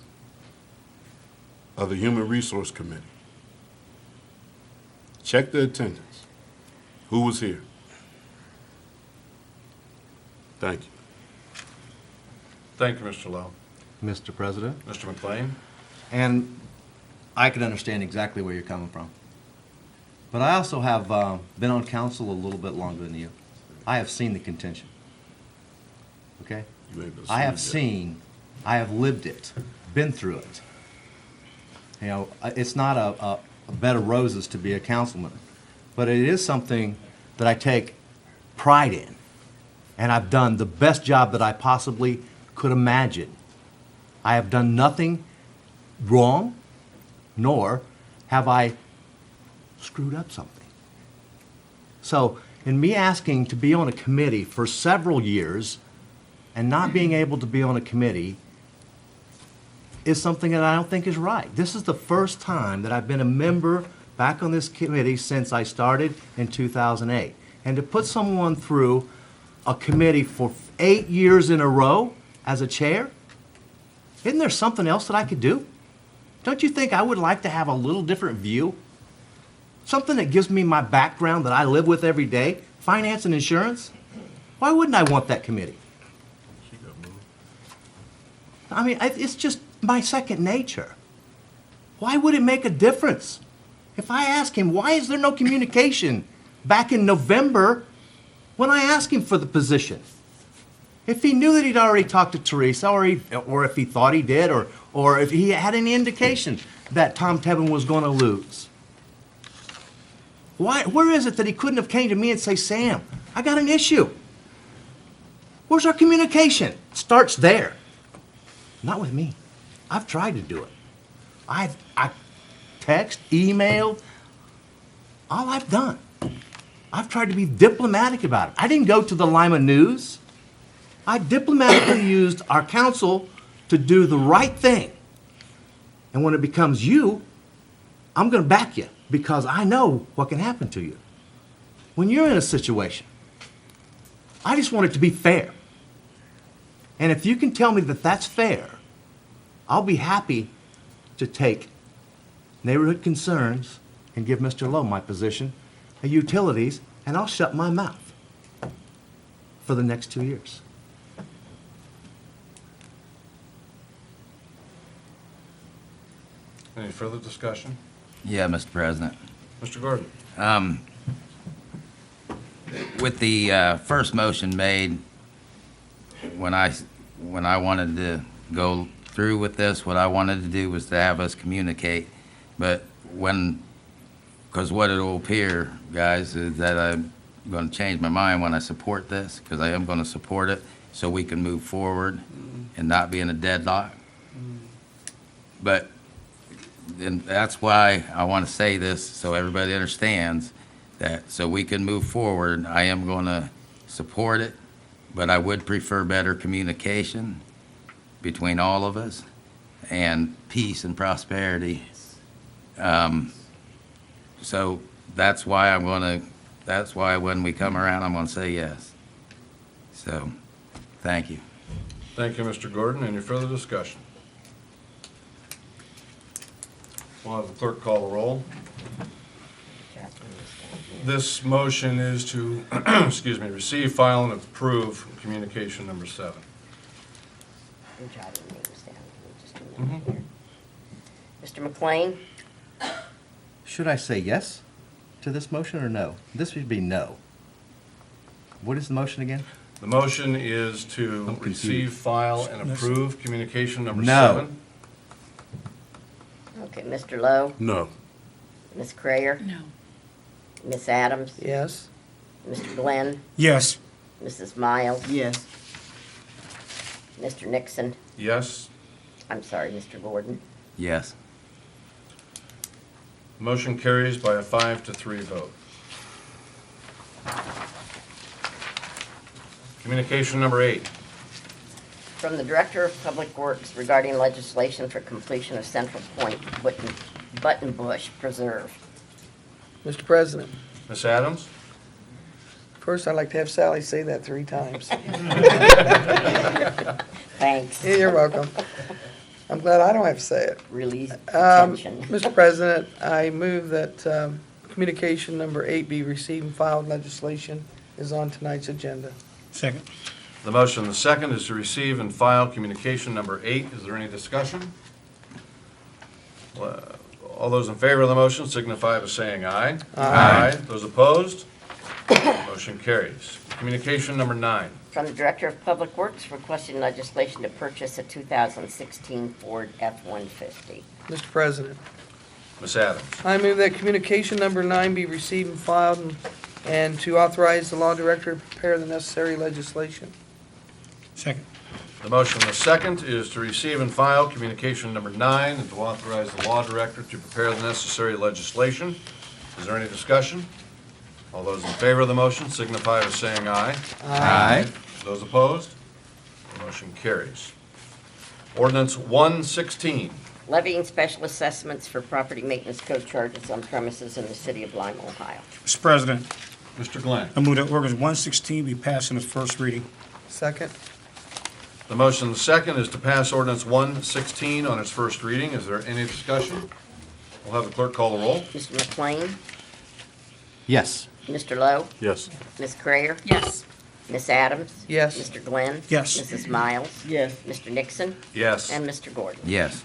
of the Human Resource Committee. Check the attendance. Who was here? Thank you. Thank you, Mr. Lowe. Mr. President, Mr. McLean? and I can understand exactly where you're coming from. But I also have been on council a little bit longer than you. I have seen the contention. Okay? You may be I have assuming seen, I have lived it, been through it. You know, it's not a bed of roses to be a councilman, but it is something that I take pride in. And I've done the best job that I possibly could imagine. I have done nothing wrong, nor have I screwed up something. So, in me asking to be on a committee for several years and not being able to be on a committee is something that I don't think is right. This is the first time that I've been a member back on this committee since I started in 2008. And to put someone through a committee for 8 years in a row as a chair, isn't there something else that I could do? Don't you think I would like to have a little different view? Something that gives me my background that I live with every day, finance and insurance? Why wouldn't I want that committee? I mean, it's just my second nature. Why would it make a difference? If I ask him, why is there no communication back in November when I asked him for the position? If he knew that he'd already talked to Teresa, or if he thought he did, or if he had any indication that Tom Tebben was going to lose. Where is it that he couldn't have came to me and say, Sam, I got an issue. Where's our communication? It starts there. Not with me. I've tried to do it. I text, emailed, all I've done. I've tried to be diplomatic about it. I didn't go to the Lima News. I diplomatically used our council to do the right thing. And when it becomes you, I'm going to back you because I know what can happen to you. When you're in a situation, I just want it to be fair. And if you can tell me that that's fair, I'll be happy to take neighborhood concerns and give Mr. Lowe my position, utilities, and I'll shut my mouth for the next 2 years. Any further discussion? Yeah, Mr. President. Mr. Gordon? With the first motion made, when I wanted to go through with this, what I wanted to do was to have us communicate. But because what it will appear, guys, is that I'm going to change my mind when I support this, because I am going to support it, so we can move forward and not be in a deadlock. But and that's why I want to say this, so everybody understands that, so we can move forward. I am going to support it, but I would prefer better communication between all of us and peace and prosperity. So that's why when we come around, I'm going to say yes. So, thank you. Thank you, Mr. Gordon. Any further discussion? We'll have the clerk call the roll. This motion is to, excuse me, receive, file, and approve communication number 7. I'm jotting names down. Give me just a minute here. Mr. McLean? Should I say yes to this motion or no? This would be no. What is the motion again? The motion is to I'm confused. receive, file, and approve communication number No. 7. Okay, Mr. Lowe? No. Ms. Crayer? No. Ms. Adams? Yes. Mr. Glenn? Yes. Mrs. Miles? Yes. Mr. Nixon? Yes. I'm sorry, Mr. Gordon? Yes. Motion carries by a 5-3 vote. Communication number 8. From the Director of Public Works regarding legislation for completion of Central Point Buttonbush Preserve. Mr. President, Ms. Adams? first I'd like to have Sally say that 3 times. Thanks. You're welcome. I'm glad I don't have to say it. Release attention. Mr. President, I move that communication number 8 be received and filed. Legislation is on tonight's agenda. Second. The motion, the second, is to receive and file communication number 8. Is there any discussion? All those in favor of the motion signify by saying aye. Aye. Those opposed? Motion carries. Communication number 9. From the Director of Public Works requesting legislation to purchase a 2016 Ford F-150. Mr. President, Ms. Adams. I move that communication number 9 be received and filed and to authorize the law director to prepare the necessary legislation. Second. The motion, the second, is to receive and file communication number 9 and to authorize the law director to prepare the necessary legislation. Is there any discussion? All those in favor of the motion signify by saying aye. Aye. Those opposed? The motion carries. Ordinance 116. Levying special assessments for property maintenance code charges on premises in the city of Lima, Ohio. Mr. President, Mr. Glenn. I move that ordinance 116 be passed in its first reading. Second. The motion, the second, is to pass ordinance 116 on its first reading. Is there any discussion? We'll have the clerk call the roll. Mr. McLean? Yes. Mr. Lowe? Yes. Ms. Crayer? Yes. Ms. Adams? Yes. Mr. Glenn? Yes. Mrs. Miles? Yes. Mr. Nixon? Yes. And Mr. Gordon? Yes.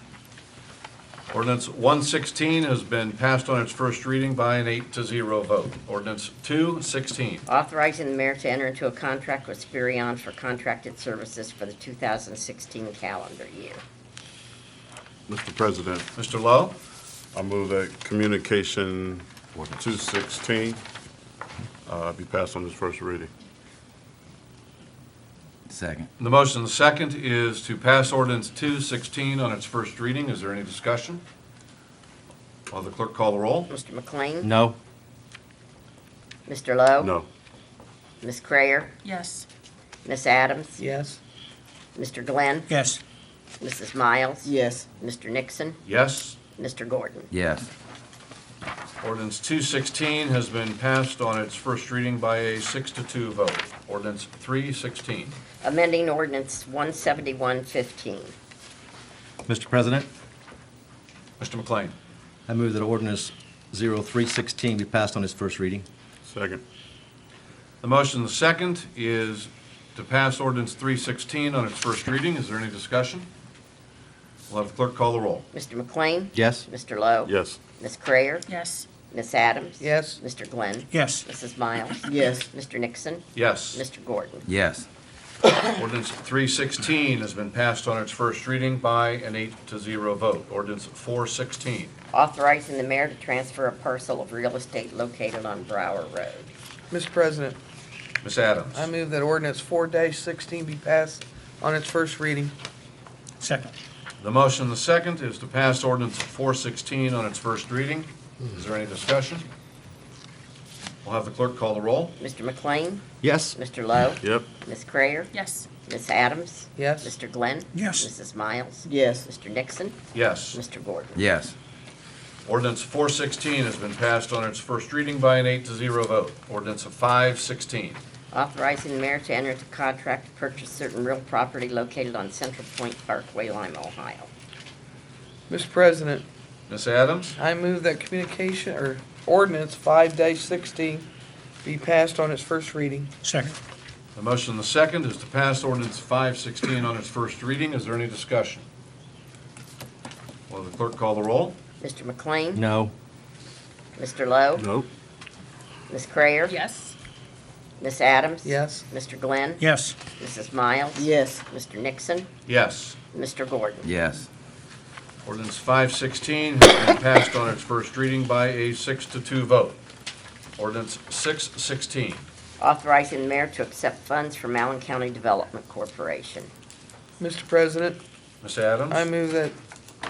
Ordinance 116 has been passed on its first reading by an 8-0 vote. Ordinance 216. Authorizing the mayor to enter into a contract with Spirion for contracted services for the 2016 calendar year. Mr. President, Mr. Lowe? I move that communication 216 be passed on its first reading. Second. The motion, the second, is to pass ordinance 216 on its first reading. Is there any discussion? Will the clerk call the roll? Mr. McLean? No. Mr. Lowe? No. Ms. Crayer? Yes. Ms. Adams? Yes. Mr. Glenn? Yes. Mrs. Miles? Yes. Mr. Nixon? Yes. Mr. Gordon? Yes. Ordinance 216 has been passed on its first reading by a 6-2 vote. Ordinance 316. Amending ordinance 17115. Mr. President, Mr. McLean. I move that ordinance 0316 be passed on its first reading. Second. The motion, the second, is to pass ordinance 316 on its first reading. Is there any discussion? We'll have the clerk call the roll. Mr. McLean? Yes. Mr. Lowe? Yes. Ms. Crayer? Yes. Ms. Adams? Yes. Mr. Glenn? Yes. Mrs. Miles? Yes. Mr. Nixon? Yes. Mr. Gordon? Yes. Ordinance 316 has been passed on its first reading by an 8-0 vote. Ordinance 416. Authorizing the mayor to transfer a parcel of real estate located on Brower Road. Mr. President, Ms. Adams. I move that ordinance 4-16 be passed on its first reading. Second. The motion, the second, is to pass ordinance 416 on its first reading. Is there any discussion? We'll have the clerk call the roll. Mr. McLean? Yes. Mr. Lowe? Yep. Ms. Crayer? Yes. Ms. Adams? Yes. Mr. Glenn? Yes. Mrs. Miles? Yes. Mr. Nixon? Yes. Mr. Gordon? Yes. Ordinance 416 has been passed on its first reading by an 8-0 vote. Ordinance 516. Authorizing the mayor to enter into contract to purchase certain real property located on Central Point Parkway, Lima, Ohio. Mr. President, Ms. Adams? I move that communication, or ordinance 5-16 be passed on its first reading. Second. The motion and the second is to pass ordinance 516 on its first reading. Is there any discussion? Will the clerk call the roll? Mr. McLean? No. Mr. Lowe? Nope. Ms. Cryer? Yes. Ms. Adams? Yes. Mr. Glenn? Yes. Mrs. Miles? Yes. Mr. Nixon? Yes. Mr. Gordon? Yes. Ordinance 516 has been passed on its first reading by a 6-2 vote. Ordinance 616. Authorizing the mayor to accept funds from Allen County Development Corporation. Mr. President, Ms. Adams? I move that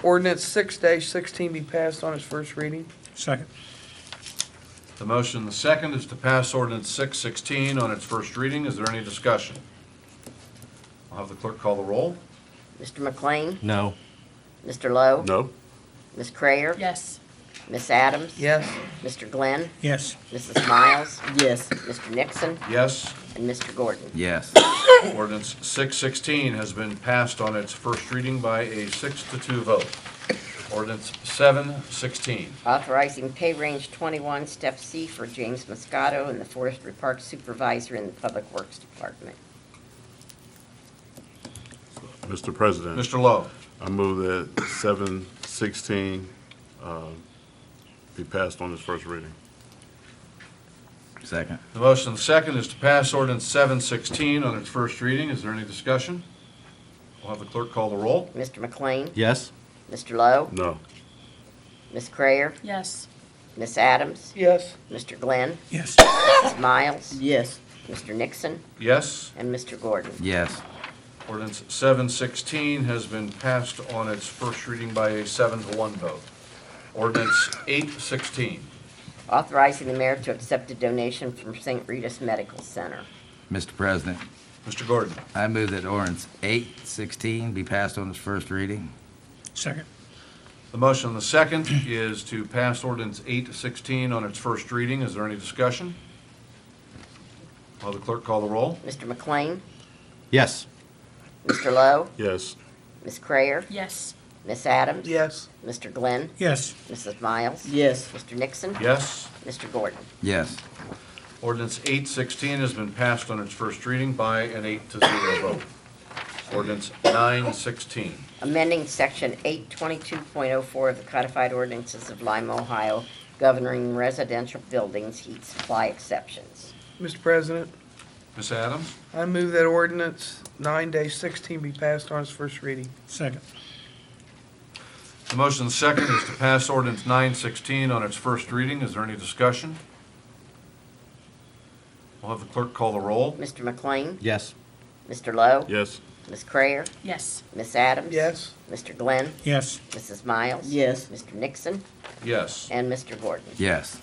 ordinance 6-16 be passed on its first reading. Second. The motion and the second is to pass ordinance 616 on its first reading. Is there any discussion? I'll have the clerk call the roll. Mr. McLean? No. Mr. Lowe? No. Ms. Cryer? Yes. Ms. Adams? Yes. Mr. Glenn? Yes. Mrs. Miles? Yes. Mr. Nixon? Yes. And Mr. Gordon? Yes. Ordinance 616 has been passed on its first reading by a 6-2 vote. Ordinance 716. Authorizing pay range 21, step C for James Moscato and the Forestry Park Supervisor in the Public Works Department. Mr. President, Mr. Lowe? I move that 716 be passed on its first reading. Second. The motion and the second is to pass ordinance 716 on its first reading. Is there any discussion? We'll have the clerk call the roll. Mr. McLean? Yes. Mr. Lowe? No. Ms. Cryer? Yes. Ms. Adams? Yes. Mr. Glenn? Yes. Mrs. Miles? Yes. Mr. Nixon? Yes. And Mr. Gordon? Yes. Ordinance 716 has been passed on its first reading by a 7-1 vote. Ordinance 816. Authorizing the mayor to accept a donation from St. Rita's Medical Center. Mr. President, Mr. Gordon. I move that ordinance 816 be passed on its first reading. Second. The motion and the second is to pass ordinance 816 on its first reading. Is there any discussion? Will the clerk call the roll? Mr. McLean? Yes. Mr. Lowe? Yes. Ms. Cryer? Yes. Ms. Adams? Yes. Mr. Glenn? Yes. Mrs. Miles? Yes. Mr. Nixon? Yes. Mr. Gordon? Yes. Ordinance 816 has been passed on its first reading by an 8-0 vote. Ordinance 916. Amending Section 822.04 of the Codified Ordinances of Lima, Ohio, governing residential buildings, heat supply exceptions. Mr. President, Ms. Adams? I move that ordinance 9-16 be passed on its first reading. Second. The motion and the second is to pass ordinance 916 on its first reading. Is there any discussion? We'll have the clerk call the roll. Mr. McLean? Yes. Mr. Lowe? Yes. Ms. Cryer? Yes. Ms. Adams? Yes. Mr. Glenn? Yes. Mrs. Miles? Yes. Mr. Nixon? Yes. And Mr. Gordon? Yes.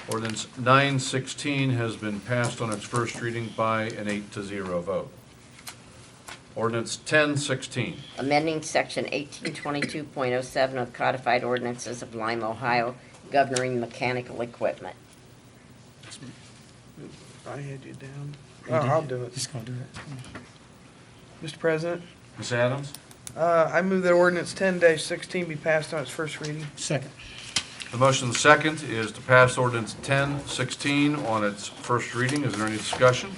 Ordinance 916 has been passed on its first reading by an 8-0 vote. Ordinance 1016. Amending Section 1822.07 of the Codified Ordinances of Lima, Ohio, governing mechanical equipment. I had you down. Oh, I'll do it. Just gonna do it. Mr. President, Ms. Adams? I move that ordinance 10-16 be passed on its first reading. Second. The motion and the second is to pass ordinance 1016 on its first reading. Is there any discussion?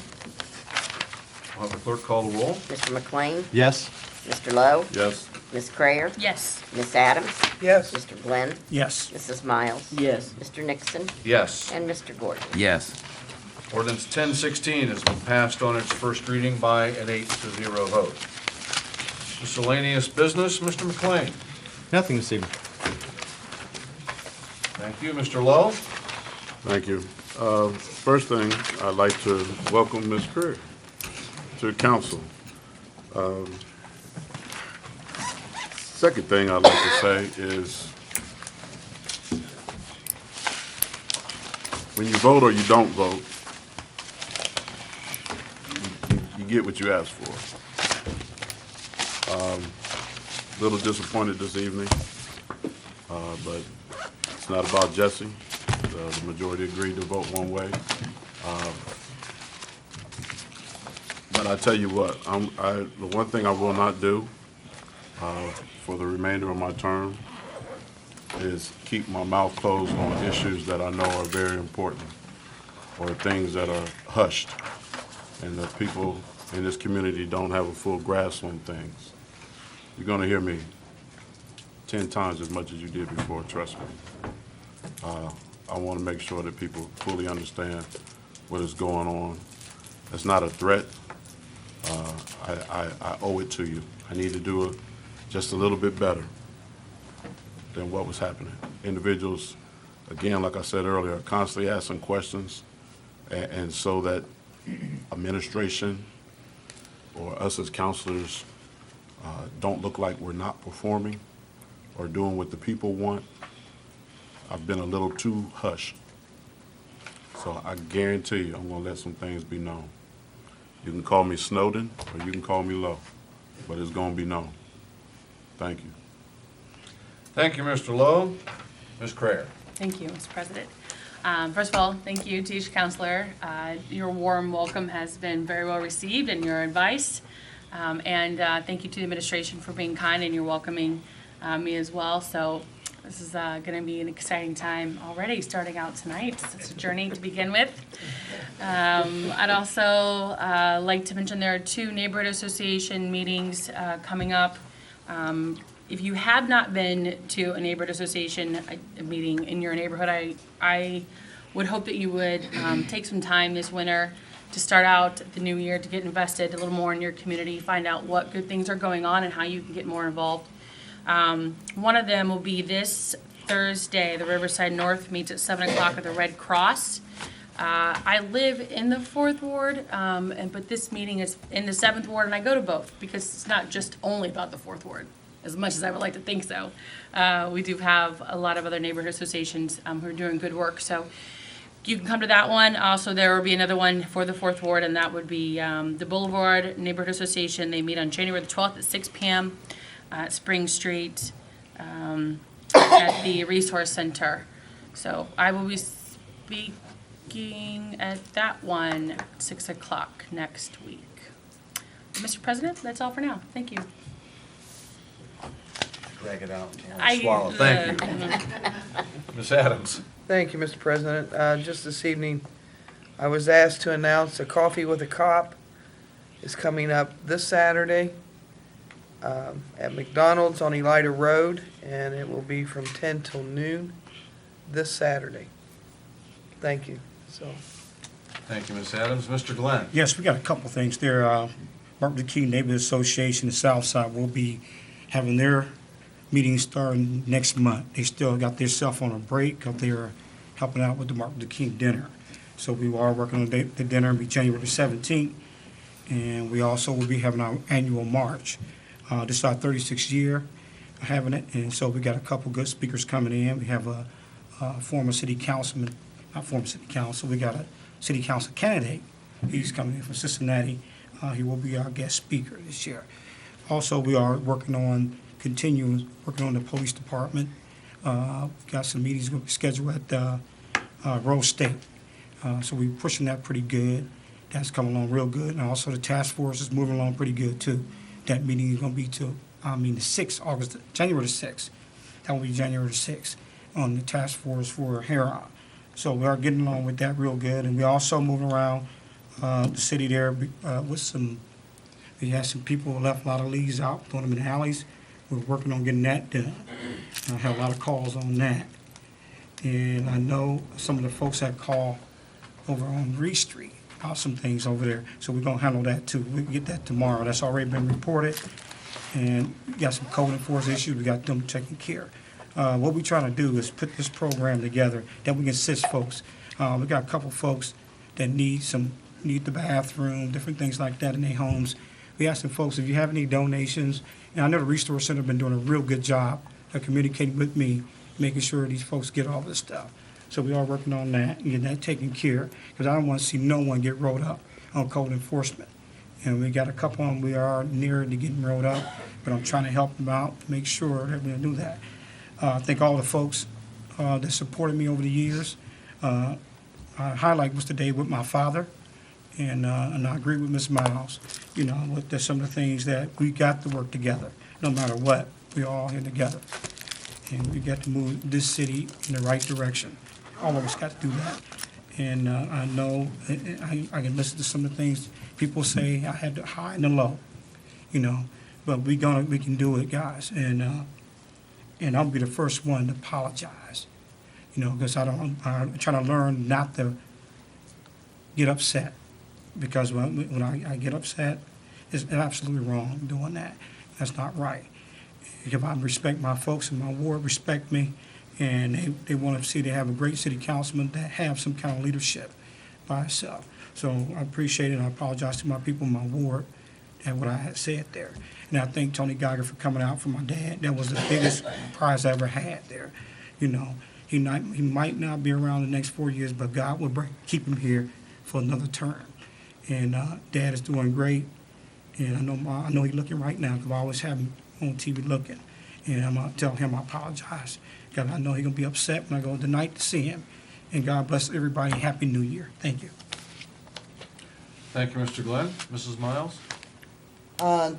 I'll have the clerk call the roll. Mr. McLean? Yes. Mr. Lowe? Yes. Ms. Cryer? Yes. Ms. Adams? Yes. Mr. Glenn? Yes. Mrs. Miles? Yes. Mr. Nixon? Yes. And Mr. Gordon? Yes. Ordinance 1016 has been passed on its first reading by an 8-0 vote. Miscellaneous business, Mr. McLean. Nothing this evening. Thank you. Mr. Lowe? Thank you. First thing, I'd like to welcome Ms. Creer to the council. Second thing I'd like to say is, when you vote or you don't vote, you get what you ask for. Little disappointed this evening, but it's not about Jesse. The majority agreed to vote one way. But I tell you what, the one thing I will not do for the remainder of my term is keep my mouth closed on issues that I know are very important or things that are hushed and that people in this community don't have a full grasp on things. You're gonna hear me 10 times as much as you did before, trust me. I want to make sure that people fully understand what is going on. It's not a threat. I owe it to you. I need to do it just a little bit better than what was happening. Individuals, again, like I said earlier, are constantly asking questions, and so that administration or us as counselors don't look like we're not performing or doing what the people want. I've been a little too hushed. So I guarantee you, I'm gonna let some things be known. You can call me Snowden, or you can call me Lowe, but it's gonna be known. Thank you. Thank you, Mr. Lowe. Ms. Crayer. Thank you, Mr. President. First of all, thank you to each counselor. Your warm welcome has been very well received, and your advice. And thank you to the administration for being kind and you're welcoming me as well. So this is going to be an exciting time already, starting out tonight. It's a journey to begin with. I'd also like to mention there are 2 neighborhood association meetings coming up. If you have not been to a neighborhood association meeting in your neighborhood, I would hope that you would take some time this winter to start out the new year, to get invested a little more in your community, find out what good things are going on and how you can get more involved. One of them will be this Thursday. The Riverside North meets at 7 o'clock at the Red Cross. I live in the 4th Ward, but this meeting is in the 7th Ward, and I go to both because it's not just only about the 4th Ward, as much as I would like to think so. We do have a lot of other neighborhood associations who are doing good work, so you can come to that one. Also, there will be another one for the 4th Ward, and that would be the Boulevard Neighborhood Association. They meet on January the 12th at 6 p.m. At Spring Street at the Resource Center. So I will be speaking at that one at 6 o'clock next week. Mr. President, that's all for now. Thank you. Drag it out. Swallow. Thank you. Ms. Adams. Thank you, Mr. President. Just this evening, I was asked to announce a Coffee with a Cop is coming up this Saturday at McDonald's on Elida Road, and it will be from 10 till noon this Saturday. Thank you. Thank you, Ms. Adams. Mr. Glenn. Yes, we got a couple things there. Martin Luther King Neighborhood Association, the South Side, will be having their meeting starting next month. They still got their self on a break because they're helping out with the Martin Luther King dinner. So we are working on the dinner. It'll be January 17th, and we also will be having our annual march. This is our 36th year having it, and so we got a couple good speakers coming in. We have a former city councilman, not former city council, we got a city council candidate. He's coming in from Cincinnati. He will be our guest speaker this year. Also, we are working on the police department. Got some meetings going to be scheduled at Rose State. So we're pushing that pretty good. That's coming along real good. And also the task force is moving along pretty good too. That meeting is going to be the 6th, January the 6th. That will be January the 6th on the task force for Heron. So we are getting along with that real good. And we're also moving around the city there with we had some people who left a lot of leaves out, throwing them in the alleys. We're working on getting that done. I have a lot of calls on that. And I know some of the folks that call over on Reed Street about some things over there. So we're going to handle that too. We can get that tomorrow. That's already been reported. And we got some code enforcement issues. We got them taken care of. What we're trying to do is put this program together that we can assist folks. We got a couple folks that need the bathroom, different things like that in their homes. We asked some folks if you have any donations. And I know the Resource Center have been doing a real good job of communicating with me, making sure these folks get all this stuff. So we are working on that and getting that taken care of, because I don't want to see no one get rolled up on code enforcement. And we got a couple of them we are near to getting rolled up, but I'm trying to help them out, make sure that we do that. I thank all the folks that supported me over the years. I highlight was today with my father, and I agree with Ms. Miles. You know, there's some of the things that we got to work together, no matter what. We're all here together. And we got to move this city in the right direction. All of us got to do that. And I know, I can listen to some of the things people say, I had the high and the low, but we can do it, guys. And I'll be the first one to apologize, because I'm trying to learn not to get upset. Because when I get upset, it's absolutely wrong doing that. That's not right. If I respect my folks in my ward, respect me, and they want to see they have a great city councilman that have some kind of leadership by itself. So I appreciate it, and I apologize to my people in my ward and what I had said there. And I thank Tony Geiger for coming out for my dad. That was the biggest prize I ever had there. He might not be around the next 4 years, but God will keep him here for another term. And Dad is doing great, and I know he's looking right now because I always have him on TV looking. And I'm gonna tell him I apologize because I know he's gonna be upset when I go tonight to see him. And God bless everybody. Happy New Year. Thank you. Thank you, Mr. Glenn. Mrs. Miles? I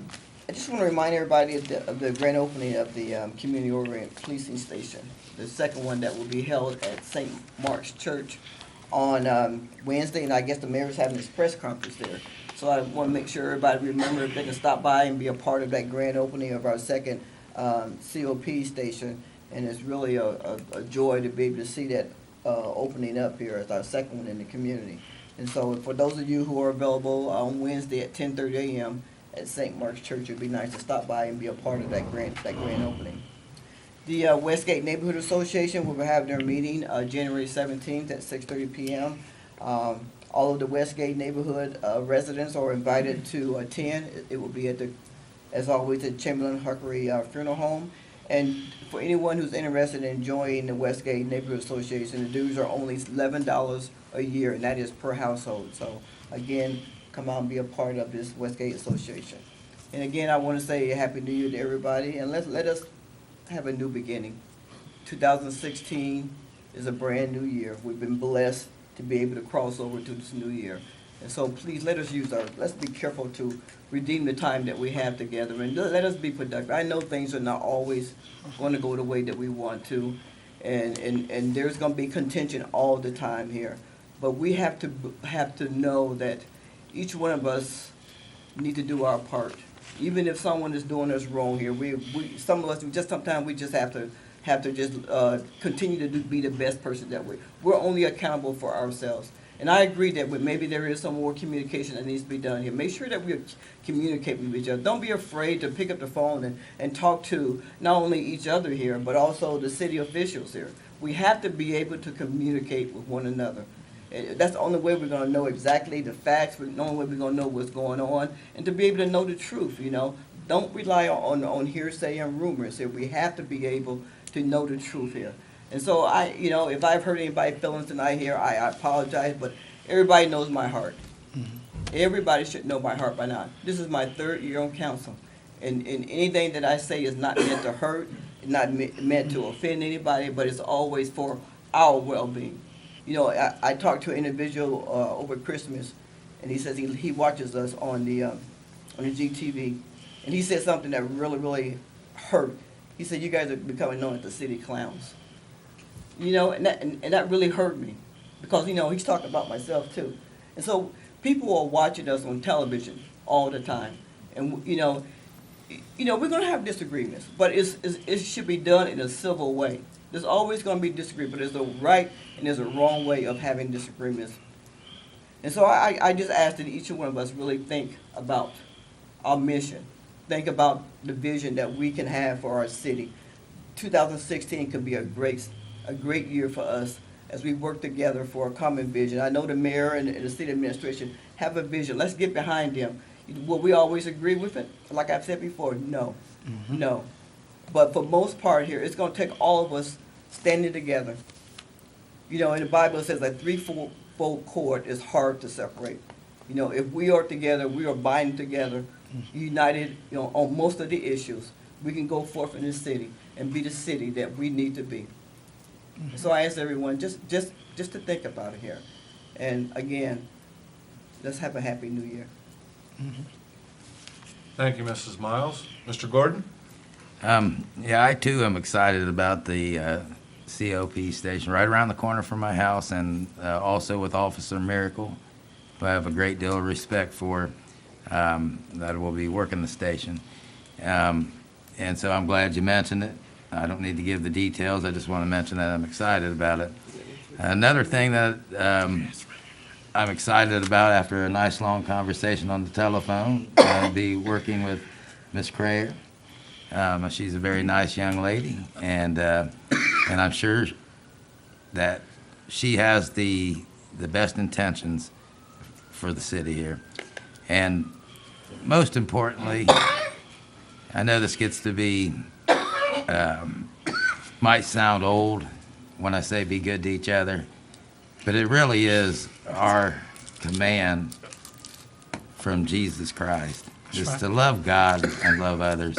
just want to remind everybody of the grand opening of the Community Oriented Policing Station, the second one that will be held at St. Mark's Church on Wednesday, and I guess the mayor's having his press conference there. So I want to make sure everybody remember if they can stop by and be a part of that grand opening of our second COP station. And it's really a joy to be able to see that opening up here as our second one in the community. And so for those of you who are available on Wednesday at 10:30 a.m. at St. Mark's Church, it'd be nice to stop by and be a part of that grand opening. The Westgate Neighborhood Association will be having their meeting January 17th at 6:30 p.m. All of the Westgate neighborhood residents are invited to attend. It will be as always, at Chamberlain Huckery Funeral Home. And for anyone who's interested in joining the Westgate Neighborhood Association, the dues are only $11 a year, and that is per household. So again, come out and be a part of this Westgate Association. And again, I want to say Happy New Year to everybody, and let us have a new beginning. 2016 is a brand new year. We've been blessed to be able to cross over to this new year. And so please let's be careful to redeem the time that we have together, and let us be productive. I know things are not always going to go the way that we want to, and there's going to be contention all the time here. But we have to know that each one of us need to do our part. Even if someone is doing us wrong here, some of us sometimes we just have to just continue to be the best person that we're only accountable for ourselves. And I agree that maybe there is some more communication that needs to be done here. Make sure that we communicate with each other. Don't be afraid to pick up the phone and talk to not only each other here, but also the city officials here. We have to be able to communicate with one another. That's the only way we're going to know exactly the facts. The only way we're going to know what's going on, and to be able to know the truth. Don't rely on hearsay and rumors here. We have to be able to know the truth here. And so if I've hurt anybody's feelings tonight here, I apologize. But everybody knows my heart. Mm-hmm. Everybody should know my heart by now. This is my third year on council, and anything that I say is not meant to hurt, not meant to offend anybody, but it's always for our well-being. I talked to an individual over Christmas, and he says he watches us on the GTV, and he said something that really, really hurt. He said, "You guys are becoming known as the city clowns." And that really hurt me, because he's talking about myself too. And so people are watching us on television all the time, and we're going to have disagreements, but it should be done in a civil way. There's always going to be disagreement, but there's a right and there's a wrong way of having disagreements. And so I just ask that each one of us really think about our mission. Think about the vision that we can have for our city. 2016 could be a great year for us as we work together for a common vision. I know the mayor and the city administration have a vision. Let's get behind them. Will we always agree with it? Like I've said before, no. Mm-hmm. No. But for most part here, it's going to take all of us standing together. And the Bible says that threefold cord is hard to separate. If we are together, we are binding together, united, on most of the issues, we can go forth in this city and be the city that we need to be. Mm-hmm. So I ask everyone just to think about it here. And again, let's have a Happy New Year. Mm-hmm. Thank you, Mrs. Miles. Mr. Gordon? Yeah, I too am excited about the COP station right around the corner from my house, and also with Officer Miracle, who I have a great deal of respect for, that will be working the station. And so I'm glad you mentioned it. I don't need to give the details. I just want to mention that I'm excited about it. Another thing that I'm excited about after a nice long conversation on the telephone, I'll be working with Ms. Crayer. She's a very nice young lady, and I'm sure that she has the best intentions for the city here. And most importantly, I know this gets to be, might sound old when I say be good to each other, but it really is our command from Jesus Christ, is to love God and love others.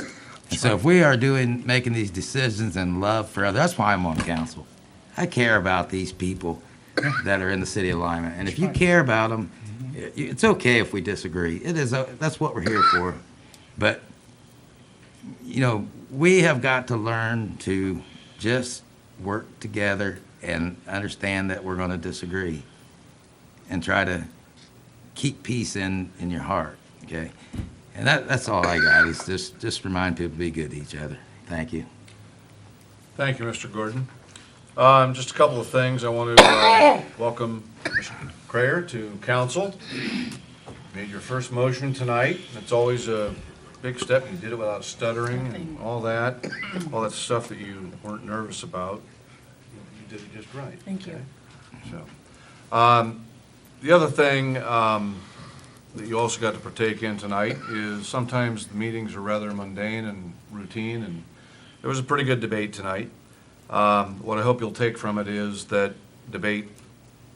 And so if we are making these decisions in love for others, that's why I'm on council. I care about these people that are in the city of Lima. And if you care about them, it's okay if we disagree. That's what we're here for. But, you know, we have got to learn to just work together and understand that we're going to disagree and try to keep peace in your heart, okay? And that's all I got, is just remind people to be good to each other. Thank you. Thank you, Mr. Gordon. Just a couple of things. I want to welcome Mr. Crayer to council. Made your first motion tonight. It's always a big step. You did it without stuttering and all that stuff that you weren't nervous about. You did it just right. Thank you. So, the other thing that you also got to partake in tonight is sometimes the meetings are rather mundane and routine, and there was a pretty good debate tonight. What I hope you'll take from it is that debate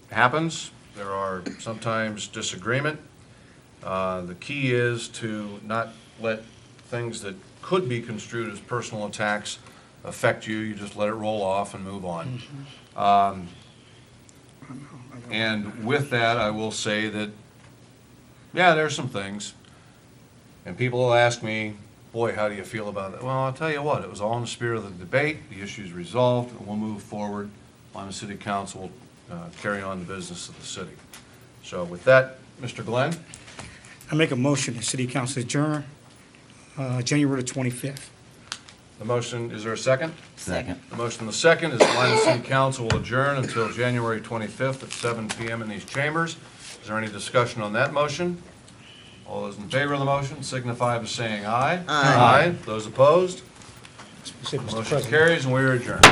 happens. There are sometimes disagreement. The key is to not let things that could be construed as personal attacks affect you. You just let it roll off and move on. And with that, I will say that, yeah, there's some things. And people will ask me, boy, how do you feel about it? Well, I'll tell you what, it was all in the spirit of the debate. The issue's resolved, and we'll move forward on the city council, carry on the business of the city. So with that, Mr. Glenn? I make a motion that city council adjourn, January the 25th. The motion, is there a second? Second. The motion and the second is the Lima City Council will adjourn until January 25th at 7 PM in these chambers. Is there any discussion on that motion? All those in favor of the motion signify by saying aye. Aye. Those opposed? Mr. Motion President. carries and we are adjourned.